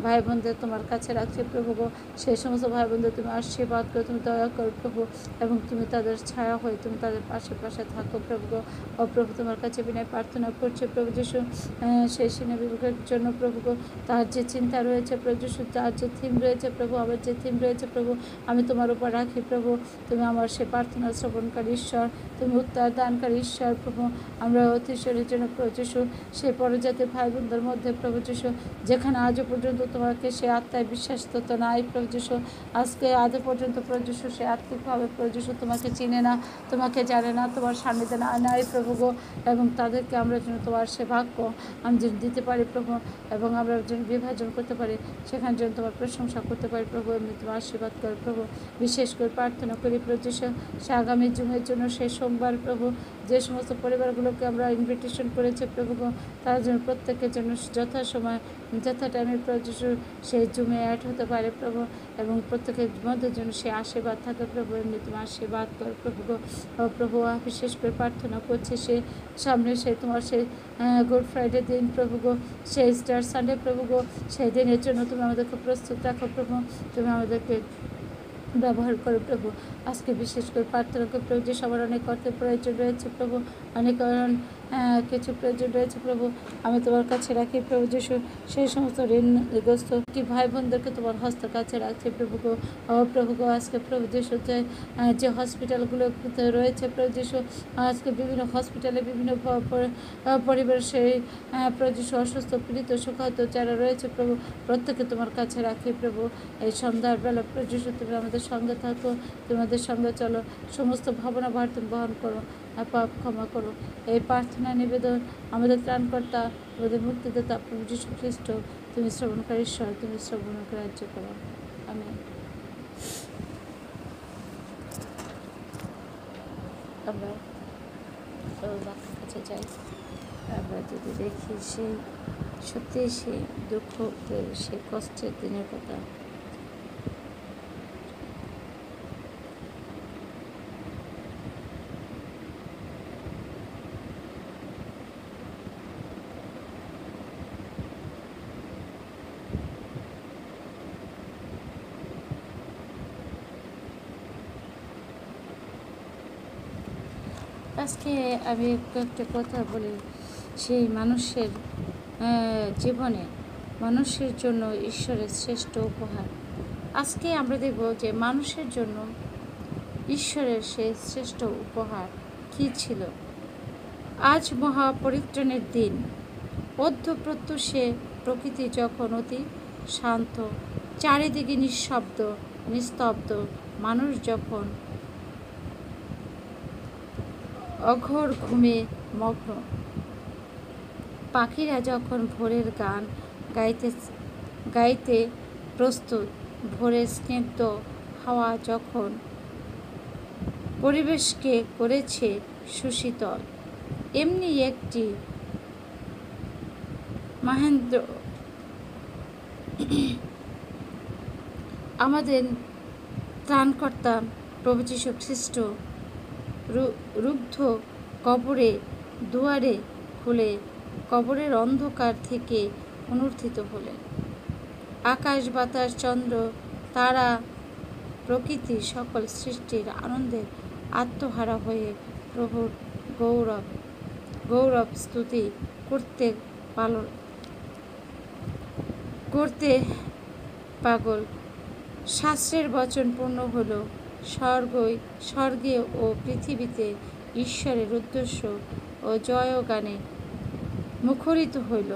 ভাই বোনদের তোমার কাছে রাখছে প্রভু গো, সেই সমস্ত ভাই বোনদের তুমি আশীর্বাদ করো, তুমি দয়া করো প্রভু, এবং তুমি তাদের ছায়া হয়ে তুমি তাদের পাশে পাশে থাকো প্রভু গো। প্রভু তোমার কাছে বিনয় প্রার্থনা করছে প্রভু যিশু সেই সিনে বিভাগের জন্য প্রভু গো, তার যে চিন্তা রয়েছে প্রভু যিশু, তার যে থিম রয়েছে প্রভু, আমার যে থিম রয়েছে প্রভু, আমি তোমার উপর রাখি প্রভু। তুমি আমার সে প্রার্থনা শ্রবণকারী ঈশ্বর, তুমি উত্তর দানকারী ঈশ্বর প্রভু। আমরা অতিশ্বরের জন্য প্রভু যিশু সেই পরজাতির ভাই বোনদের মধ্যে প্রভু যিশু যেখানে আজও পর্যন্ত তোমাকে সে আত্মায় বিশ্বাস তো নাই প্রভু যিশু, আজকে আজও পর্যন্ত প্রভু যিশু সে আত্মিকভাবে প্রভু যিশু তোমাকে চিনে না, তোমাকে জানে না, তোমার সান্নিধ্যে নাই প্রভু গো, এবং তাদেরকে আমরা যেন তোমার সে ভাগ্য আমি যেন দিতে পারি প্রভু, এবং আমরা যেন বিভাজন করতে পারি, সেখানে যেন তোমার প্রশংসা করতে পারি প্রভু, এমনি তোমার আশীর্বাদ করে প্রভু। বিশেষ করে প্রার্থনা করি প্রভু যিশু সে আগামী যুগের জন্য সেই সোমবার প্রভু যে সমস্ত পরিবারগুলোকে আমরা ইনভিটেশন করেছি প্রভু তার জন্য প্রত্যেকের জন্য যথাসময় যথা টাইমে প্রভু সেই জুমে অ্যাড হতে পারে প্রভু, এবং প্রত্যেকের মধ্যে যেন সে আশীর্বাদ থাকে প্রভু। এমনি তোমার আশীর্বাদ কর প্রভু গো। প্রভু বিশেষ করে প্রার্থনা করছে সে সামনে সে তোমার সেই গুড ফ্রাইডে দিন প্রভু গো, সেই স্টার সানডে প্রভু গো, সেই দিনের জন্য তুমি আমাদেরকে প্রস্তুত রাখো প্রভু। তুমি আমাদেরকে ব্যবহার করো প্রভু। আজকে বিশেষ করে প্রার্থনা করে প্রভু যে সবার অনেক অর্থের প্রয়োজন রয়েছে প্রভু, অনেক কিছু প্রয়োজন রয়েছে প্রভু, আমি তোমার কাছে রাখি প্রভু যিশু। সেই সমস্ত ঋণগ্রস্ত কি ভাই বোনদেরকে তোমার হস্তের কাছে রাখছি প্রভু গো। প্রভু গো আজকে প্রভু যিশু যে হসপিটালগুলো রয়েছে প্রভু যিশু, আজকে বিভিন্ন হসপিটালে বিভিন্ন পরিবারের সেই প্রভু যিশু অসুস্থ পীড়িত সুখাহত যারা রয়েছে প্রভু প্রত্যেকে তোমার কাছে রাখি প্রভু। এই সন্ধ্যার বেলা প্রভু যিশু তুমি আমাদের সঙ্গে থাকো, তোমাদের সঙ্গে চলো, সমস্ত ভাবনা ভার তুমি বহন করো, পাপ ক্ষমা করো। এই প্রার্থনা নিবেদন আমাদের ত্রাণকর্তা, আমাদের মুক্তিদাতা প্রভু যীশু খ্রিস্ট, তুমি শ্রবণকারী ঈশ্বর, তুমি শ্রবণকে রাজ্য করো। আমি আমরা বাক্যের কাছে যাই। আমরা যদি দেখি সেই সত্যি সেই দুঃখের সেই কষ্টের দিনের কথা, আজকে আমি একটা কথা বলি, সেই মানুষের জীবনে মানুষের জন্য ঈশ্বরের শ্রেষ্ঠ উপহার। আজকে আমরা দেখব যে মানুষের জন্য ঈশ্বরের সেই শ্রেষ্ঠ উপহার কী ছিল। আজ মহাপরিত্রাণের দিন, অধ্যপ্রত্যুষে প্রকৃতি যখন অতি শান্ত, চারিদিকে নিঃশব্দ নিস্তব্ধ, মানুষ যখন অঘোর ঘুমে মগ্ন, পাখিরা যখন ভোরের গান গাইতে প্রস্তুত, ভোরের স্নিগ্ধ হাওয়া যখন পরিবেশকে করেছে সুশীতল, এমনি একটি মহেন্দ্র আমাদের ত্রাণকর্তা প্রভু যীশু খ্রিস্ট রুদ্ধ কবরে দুয়ারে খুলে কবরের অন্ধকার থেকে পুনরুত্থিত হলেন। আকাশ বাতাস চন্দ্র তারা প্রকৃতি সকল সৃষ্টির আনন্দে আত্মহারা হয়ে প্রভুর গৌরব স্তুতি করতে পাগল। শাস্ত্রের বচন পূর্ণ হল, স্বর্গে ও পৃথিবীতে ঈশ্বরের উদ্দেশ্য ও জয়গানে মুখরিত হইল।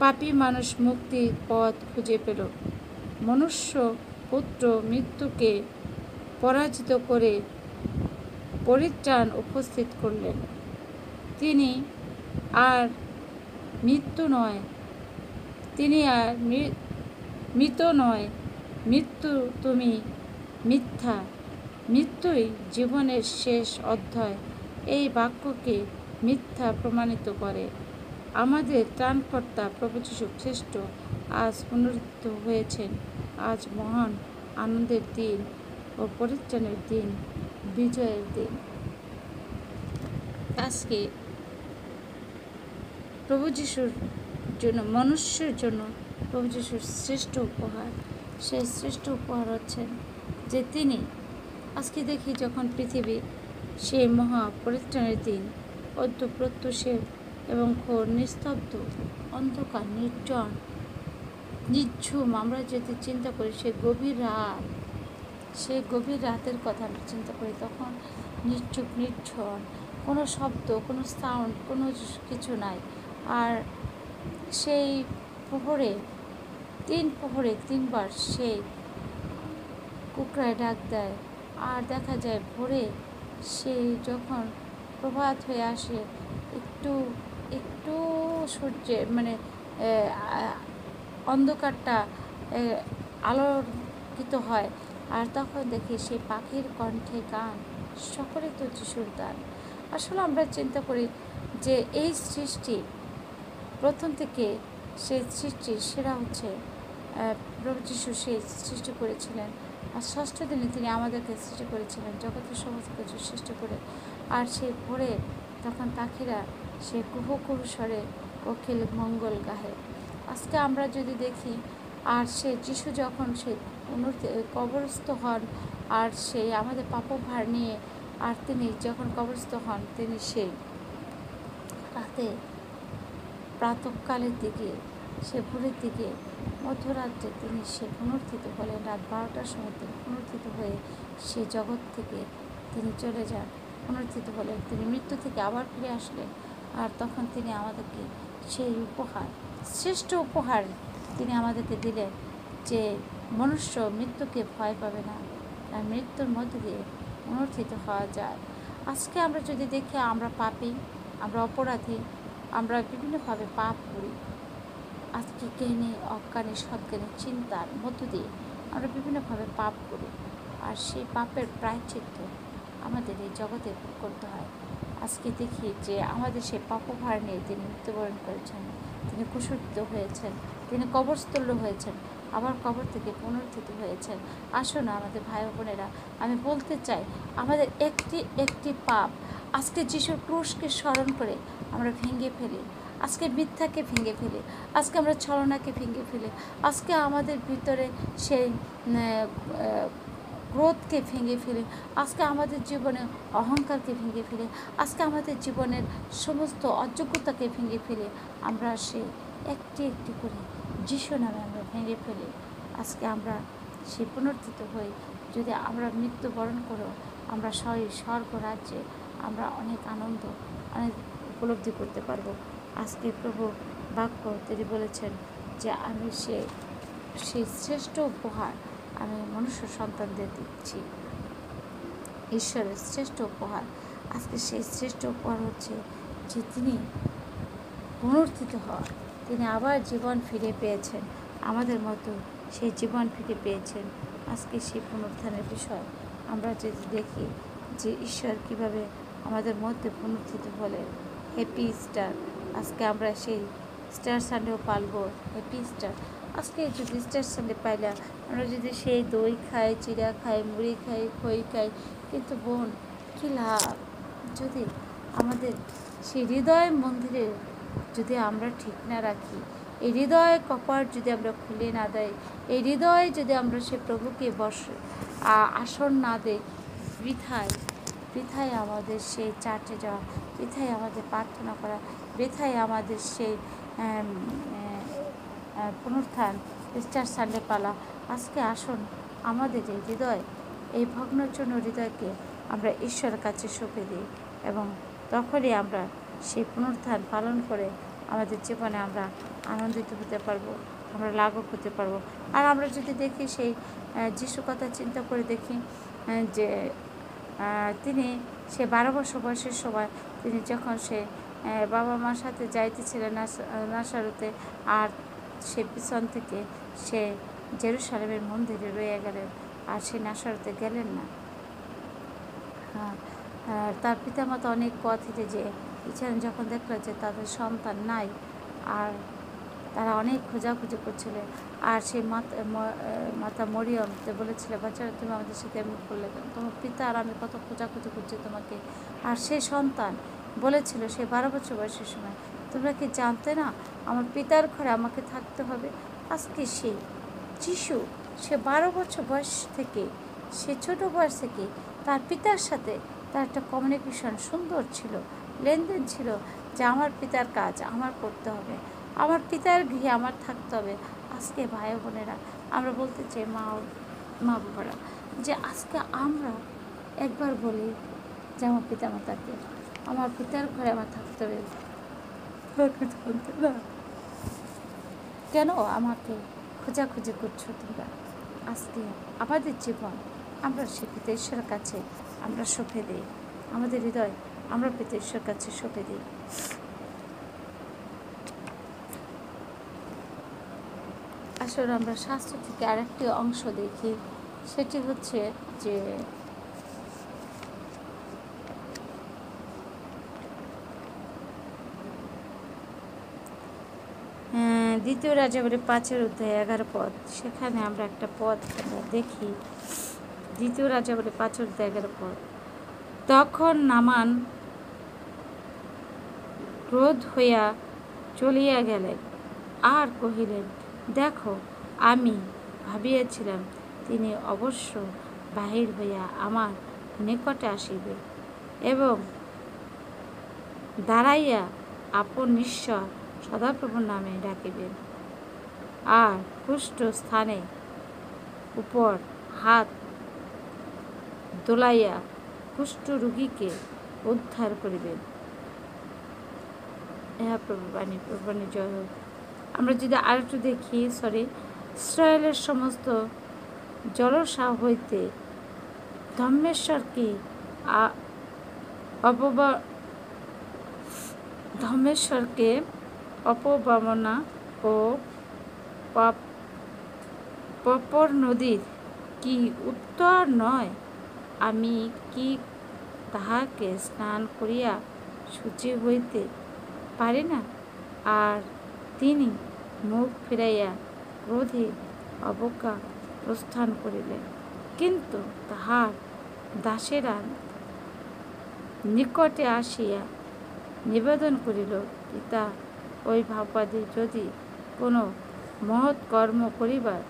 পাপী মানুষ মুক্তির পথ খুঁজে পেল। মনুষ্য পুত্র মৃত্যুকে পরাজিত করে পরিত্রাণ উপস্থিত করলেন। তিনি আর মৃত নয়, মৃত্যু তুমি মিথ্যা, মৃত্যুই জীবনের শেষ অধ্যায়। এই বাক্যকে মিথ্যা প্রমাণিত করে। আমাদের ত্রাণকর্তা প্রভু যীশু খ্রিস্ট আজ পুনরুত্থিত হয়েছেন। আজ মহান আনন্দের দিন ও পরিত্রাণের দিন, বিজয়ের দিন। আজকে প্রভু যীশুর জন্য, মনুষ্যের জন্য প্রভু যীশুর শ্রেষ্ঠ উপহার, সেই শ্রেষ্ঠ উপহার হচ্ছেন যে তিনি আজকে দেখি যখন পৃথিবী সেই মহা পরিত্রাণের দিন, অধ্যপ্রত্যুষের এবং ঘোর নিস্তব্ধ অন্ধকার নির্জন নিঝুম, আমরা যদি চিন্তা করি সেই গভীর রাতের কথা আমরা চিন্তা করি, তখন নিশ্চুপ নির্জন, কোনো শব্দ, কোনো সাউন্ড, কোনো কিছু নাই। আর সেই প্রহরে তিনবার সেই কুকড়ায় ডাক দেয়। আর দেখা যায় ভোরে সেই যখন প্রভাত হয়ে আসে, একটু সূর্যের অন্ধকারটা আলোকিত হয়, আর তখন দেখি সেই পাখির কণ্ঠে গান, সকলেই তো যিশুর দান। আসলে আমরা চিন্তা করি যে এই সৃষ্টি প্রথম থেকে সেই সৃষ্টির সেরা হচ্ছে প্রভু যিশু সেই সৃষ্টি করেছিলেন, আর ষষ্ঠ দিনে তিনি আমাদেরকে সৃষ্টি করেছিলেন জগতের সমস্ত কিছু সৃষ্টি করে। আর সেই ভোরে তখন পাখিরা সে কুহু কুহু স্বরে কোকিল মঙ্গল গাহে। আজকে আমরা যদি দেখি, আর সে যিশু যখন সে কবরস্থ হন, আর সেই আমাদের পাপভার নিয়ে, আর তিনি যখন কবরস্থ হন, তিনি সেই রাতে প্রাতঃকালের দিকে, সে ভোরের দিকে, মধ্যরাত্রে তিনি সে পুনরুত্থিত হলেন। রাত 12টার সময় তিনি পুনরুত্থিত হয়ে সে জগৎ থেকে তিনি চলে যান, পুনরুত্থিত হলেন। তিনি মৃত্যু থেকে আবার ফিরে আসলেন, আর তখন তিনি আমাদেরকে সেই উপহার, শ্রেষ্ঠ উপহার তিনি আমাদেরকে দিলেন, যে মনুষ্য মৃত্যুকে ভয় পাবে না, আর মৃত্যুর মধ্যে দিয়ে পুনরুত্থিত হওয়া যায়। আজকে আমরা যদি দেখি, আমরা পাপী, আমরা অপরাধী, আমরা বিভিন্নভাবে পাপ করি। আজকে জ্ঞানে অজ্ঞানে সজ্ঞানে চিন্তার মধ্য দিয়ে আমরা বিভিন্নভাবে পাপ করি, আর সেই পাপের প্রায়শ্চিত্ত আমাদের এই জগতে ভোগ করতে হয়। আজকে দেখি যে আমাদের সেই পাপভার নিয়ে তিনি মৃত্যুবরণ করেছেন, তিনি কুশিত হয়েছেন, তিনি কবরস্থল্য হয়েছেন, আবার কবর থেকে পুনরুত্থিত হয়েছেন। আসুন আমাদের ভাই বোনেরা, আমি বলতে চাই, আমাদের একটি একটি পাপ আজকে যিশুর ক্রুশকে স্মরণ করে আমরা ভেঙে ফেলি, আজকে মিথ্যাকে ভেঙে ফেলি, আজকে আমরা ছলনাকে ভেঙে ফেলি, আজকে আমাদের ভিতরে সেই ক্রোধকে ভেঙে ফেলে, আজকে আমাদের জীবনে অহংকারকে ভেঙে ফেলে, আজকে আমাদের জীবনের সমস্ত অযোগ্যতাকে ভেঙে ফেলে আমরা সেই একটি একটি করে যিশু নামে আমরা ভেঙে ফেলি। আজকে আমরা সেই পুনরুত্থিত হই, যদি আমরা মৃত্যুবরণ করেও আমরা স্বর্গ রাজ্যে আমরা অনেক আনন্দ, অনেক উপলব্ধি করতে পারবো। আজকে প্রভু বাক্য তিনি বলেছেন যে আমি সেই শ্রেষ্ঠ উপহার আমি মনুষ্য সন্তানদের দিচ্ছি, ঈশ্বরের শ্রেষ্ঠ উপহার। আজকে সেই শ্রেষ্ঠ উপহার হচ্ছে যে তিনি পুনরুত্থিত হওয়া, তিনি আবার জীবন ফিরে পেয়েছেন, আমাদের মতো সেই জীবন ফিরে পেয়েছেন। আজকে সেই পুনরুত্থানের বিষয় আমরা যদি দেখি যে ঈশ্বর কিভাবে আমাদের মধ্যে পুনরুত্থিত হলেন। Happy Easter. আজকে আমরা সেই স্টার সানডেও পালব, হ্যাপি ইস্টার। আজকে যদি স্টার সানডে পাইলাম, আমরা যদি সেই দই খাই, চিড়া খাই, মুড়ি খাই, খই খাই, কিন্তু বোন কী লাভ যদি আমাদের সেই হৃদয় মন্দিরে যদি আমরা ঠিক না রাখি, এই হৃদয় কপাট যদি আমরা খুলে না দেয়, এই হৃদয়ে যদি আমরা সে প্রভুকে আসন না দেই, বৃথায় আমাদের সেই চার্চে যাওয়া, বৃথায় আমাদের প্রার্থনা করা, বৃথায় আমাদের সেই পুনরুত্থান ইস্টার সানডে পালা। আজকে আসুন আমাদের এই হৃদয়, এই ভগ্নচূর্ণ হৃদয়কে আমরা ঈশ্বরের কাছে সঁপে দিই, এবং তখনই আমরা সেই পুনরুত্থান পালন করে আমাদের জীবনে আমরা আনন্দিত হতে পারবো, আমরা লাঘব হতে পারবো। আর আমরা যদি দেখি সেই যিশু কথা চিন্তা করে দেখি যে তিনি সে 12 বছর বয়সের সময় তিনি যখন সে বাবা মার সাথে যাইতেছিলেন নাসারতে, আর সে পিছন থেকে সে জেরুসালেমের মন্দিরে রয়ে গেলেন, আর সে নাসারতে গেলেন না। তার পিতামাতা অনেক কথিতে যে ইচ্ছেন, যখন দেখলো যে তাদের সন্তান নাই, আর তারা অনেক খোঁজাখুঁজি করছিলেন, আর সেই মাতা মরিয়ম বলেছিল, বাচ্চারা তুমি আমাদের সাথে এমন করলে কেন, তোমার পিতা আর আমি কত খোঁজাখুঁজি করছি তোমাকে। আর সেই সন্তান বলেছিল সে 12 বছর বয়সের সময়, তোমরা কি জানতে না আমার পিতার ঘরে আমাকে থাকতে হবে। আজকে সেই যিশু সে 12 বছর বয়স থেকে, সে ছোটো বয়স থেকে তার পিতার সাথে তার একটা কমিউনিকেশন সুন্দর ছিল, লেনদেন ছিল, যে আমার পিতার কাজ আমার করতে হবে, আমার পিতার গৃহে আমার থাকতে হবে। আজকে ভাই বোনেরা আমরা বলতে চাই, মা বাবারা, যে আজকে আমরা একবার বলি যে আমার পিতামাতাকে, আমার পিতার ঘরে আমার থাকতে হবে, কেন আমাকে খোঁজাখুঁজি করছো তোমরা। আজকে আমাদের জীবন আমরা সে পিতা ঈশ্বরের কাছে আমরা সঁপে দিই, আমাদের হৃদয় আমরা পিতা ঈশ্বরের কাছে সঁপে দিই। আসলে আমরা শাস্ত্র থেকে আরেকটি অংশ দেখি, সেটি হচ্ছে যে দ্বিতীয় রাজাবলী 5:11 সেখানে আমরা একটা পদ আমরা দেখি। দ্বিতীয় রাজাবলী 5:11 তখন নামান ক্রোধ হইয়া চলিয়া গেলেন আর কহিলেন, দেখো, আমি ভাবিয়াছিলাম তিনি অবশ্য বাহির হইয়া আমার নিকটে আসিবে এবং দাঁড়াইয়া আপন ঈশ্বর সদাপ্রভুর নামে ডাকিবেন আর কুষ্ঠ স্থানে উপর হাত দোলাইয়া কুষ্ঠ রোগীকে উদ্ধার করিবেন। হ্যাঁ প্রভু বাণী, প্রভু বাণী জয় হোক। আমরা যদি আরেকটু দেখি, ইসরায়েলের সমস্ত জলসা হইতে ধর্মেশ্বরকে অপবামনা ও পপর নদীর কি উত্তর নয়? আমি কি তাহাকে স্নান করিয়া শুচি হইতে পারি না? আর তিনি মুখ ফিরাইয়া ক্রোধে অবজ্ঞা প্রস্থান করিলেন। কিন্তু তাহার দাসেরা নিকটে আসিয়া নিবেদন করিল, পিতা ওই ভাববাদী যদি কোনো মহৎ কর্ম করিবার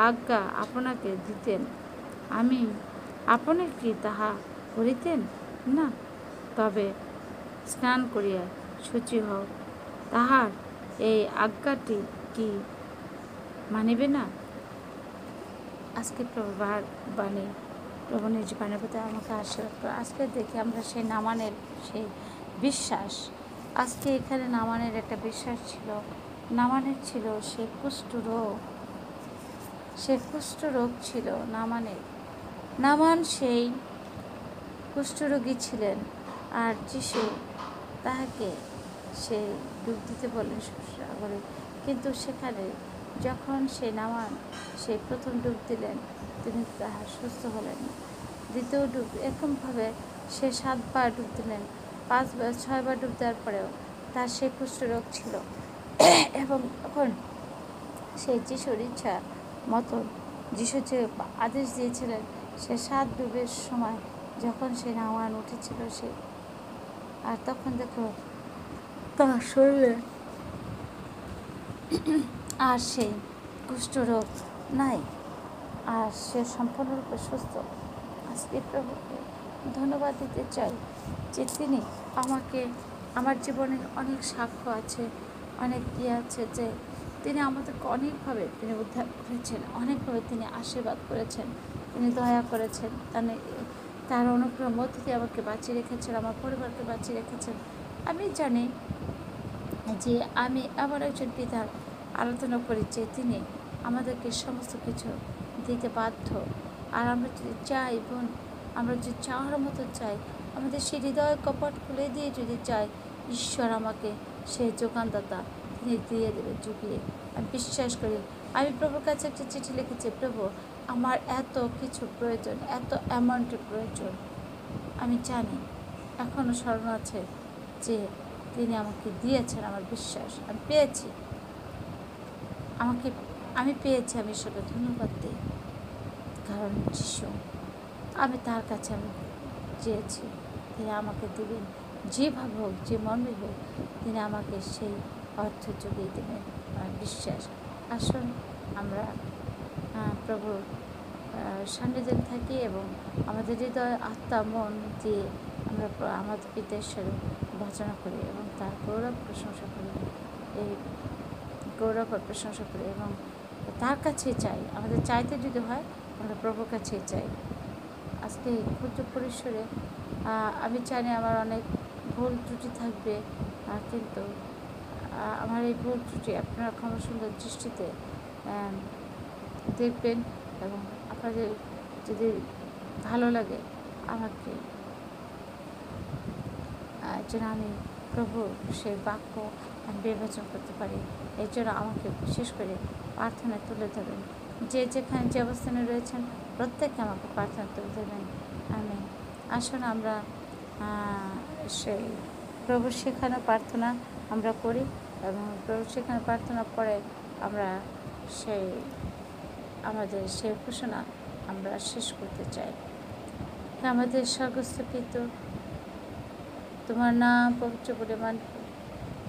আজ্ঞা আপনাকে দিতেন, আপনি কি তাহা করিতেন না? তবে স্নান করিয়া শুচি হও, তাহার এই আজ্ঞাটি কি মানিবে না? আজকে প্রভুর বাণী, প্রভু নিজ বাণীর প্রতি আমাকে আশীর্বাদ করে। আজকে দেখি আমরা সেই নামানের সেই বিশ্বাস। আজকে এখানে নামানের একটা বিশ্বাস ছিল। নামানের ছিল সে কুষ্ঠরোগ ছিল নামানের। নামান সেই কুষ্ঠরোগী ছিলেন, আর যিশু তাহাকে সে ডুব দিতে বললেন সাগরে। কিন্তু সেখানে যখন সে নামান সে প্রথম ডুব দিলেন, তিনি তাহা সুস্থ হলেন না। দ্বিতীয় ডুব এরকমভাবে সে 7 বার ডুব দিলেন, 5 বার 6 বার ডুব দেওয়ার পরেও তার সেই কুষ্ঠরোগ ছিল। এবং তখন সেই যিশুর ইচ্ছা মতন যিশু যে আদেশ দিয়েছিলেন, সে 7 ডুবের সময় যখন সে নামান উঠেছিল সে, আর তখন দেখো তার শরীরে আর সেই কুষ্ঠরোগ নাই, আর সে সম্পূর্ণরূপে সুস্থ। আজকে প্রভুকে ধন্যবাদ দিতে চাই যে তিনি আমাকে, আমার জীবনে অনেক সাক্ষ্য আছে, অনেক আছে যে তিনি আমাদেরকে অনেকভাবে তিনি উদ্ধার করেছেন, অনেকভাবে তিনি আশীর্বাদ করেছেন, তিনি দয়া করেছেন, তার অনুগ্রহ মধ্যে দিয়ে আমাকে বাঁচিয়ে রেখেছেন, আমার পরিবারকে বাঁচিয়ে রেখেছেন। আমি জানি যে আমি এমন একজন পিতার আরাধনা করি যে তিনি আমাদেরকে সমস্ত কিছু দিতে বাধ্য। আর আমরা যদি চাই বোন, আমরা যদি চাওয়ার মতো চাই, আমাদের সেই হৃদয় কপট খুলে দিয়ে যদি চাই, ঈশ্বর আমাকে সেই যোগানদাতা তিনি দিয়ে দেবে জুগিয়ে। আমি বিশ্বাস করি। আমি প্রভুর কাছে একটা চিঠি লিখেছি, প্রভু আমার এত কিছু প্রয়োজন, এত অ্যামাউন্টের প্রয়োজন। আমি জানি এখনও স্মরণ আছে যে তিনি আমাকে দিয়েছেন, আমার বিশ্বাস আমি পেয়েছি, আমি পেয়েছি। আমি ঈশ্বরকে ধন্যবাদ দিই, কারণ যিশু, আমি তার কাছে আমি চেয়েছি, তিনি আমাকে দেবেন, যেভাবে হোক, যে মর্মে হোক, তিনি আমাকে সেই অর্থ জুগিয়ে দেবেন, আমার বিশ্বাস। আসুন আমরা প্রভুর সান্নিধ্যে থাকি এবং আমাদের হৃদয়, আত্মা, মন দিয়ে আমরা আমাদের পিতা ঈশ্বরের ভজনা করি এবং তার গৌরব প্রশংসা করি, এই গৌরব প্রশংসা করি এবং তার কাছেই চাই। আমাদের চাইতে যদি হয় আমরা প্রভুর কাছেই চাই। আজকে এই ক্ষুদ্র পরিসরে আমি জানি আমার অনেক ভুল ত্রুটি থাকবে, কিন্তু আমার এই ভুল ত্রুটি আপনারা ক্ষমা সুন্দর দৃষ্টিতে দেখবেন এবং আপনাদের যদি ভালো লাগে আমাকে, যেন আমি প্রভু সেই বাক্য আমি বিবেচনা করতে পারি, এই জন্য আমাকে বিশেষ করে প্রার্থনায় তুলে ধরবেন। যে যেখানে যে অবস্থানে রয়েছেন প্রত্যেকে আমাকে প্রার্থনা তুলে ধরবেন। আমি আসুন আমরা সেই প্রভুর শেখানো প্রার্থনা আমরা করি। এবং প্রভু সেখানে প্রার্থনা করে আমরা সেই আমাদের সেই ঘোষণা আমরা শেষ করতে চাই। আমাদের স্বর্গস্থ পিতা, তোমার নাম পবিত্র বলে মানব,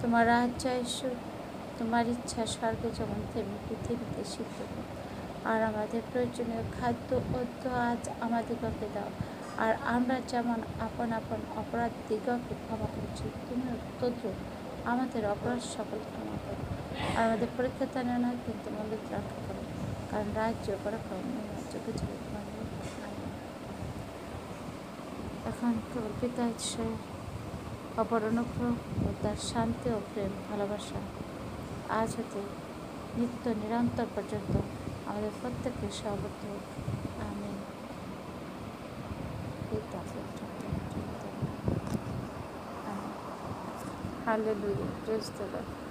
তোমার রাজ্য আসুক, তোমার ইচ্ছা স্বর্গে যেমন তেমনি পৃথিবীতে সিদ্ধ হোক। আর আমাদের প্রয়োজনীয় খাদ্য অদ্য আজ আমাদিগকে দাও, আর আমরা যেমন আপন আপন অপরাধ দিগকে ক্ষমা করছি, তুমি তদ্রূপ আমাদের অপরাধ সকল ক্ষমা করো। আর আমাদের পরীক্ষা টানে না, কিন্তু মন্দির রক্ষা করো, কারণ রাজ্য পরাক্রম চোখে চোখে তোমার। এখন কেবল পিতা ঈশ্বর অপর অনুগ্রহ ও তার শান্তি ও প্রেম ভালোবাসা আজ হতে নিত্য নিরন্তর পর্যন্ত আমাদের প্রত্যেকের সহবদ্ধ হোক। আমিন। পিতা পুত্র পবিত্র আত্মা। আমিন। হালেলুয়া। Praise the Lord.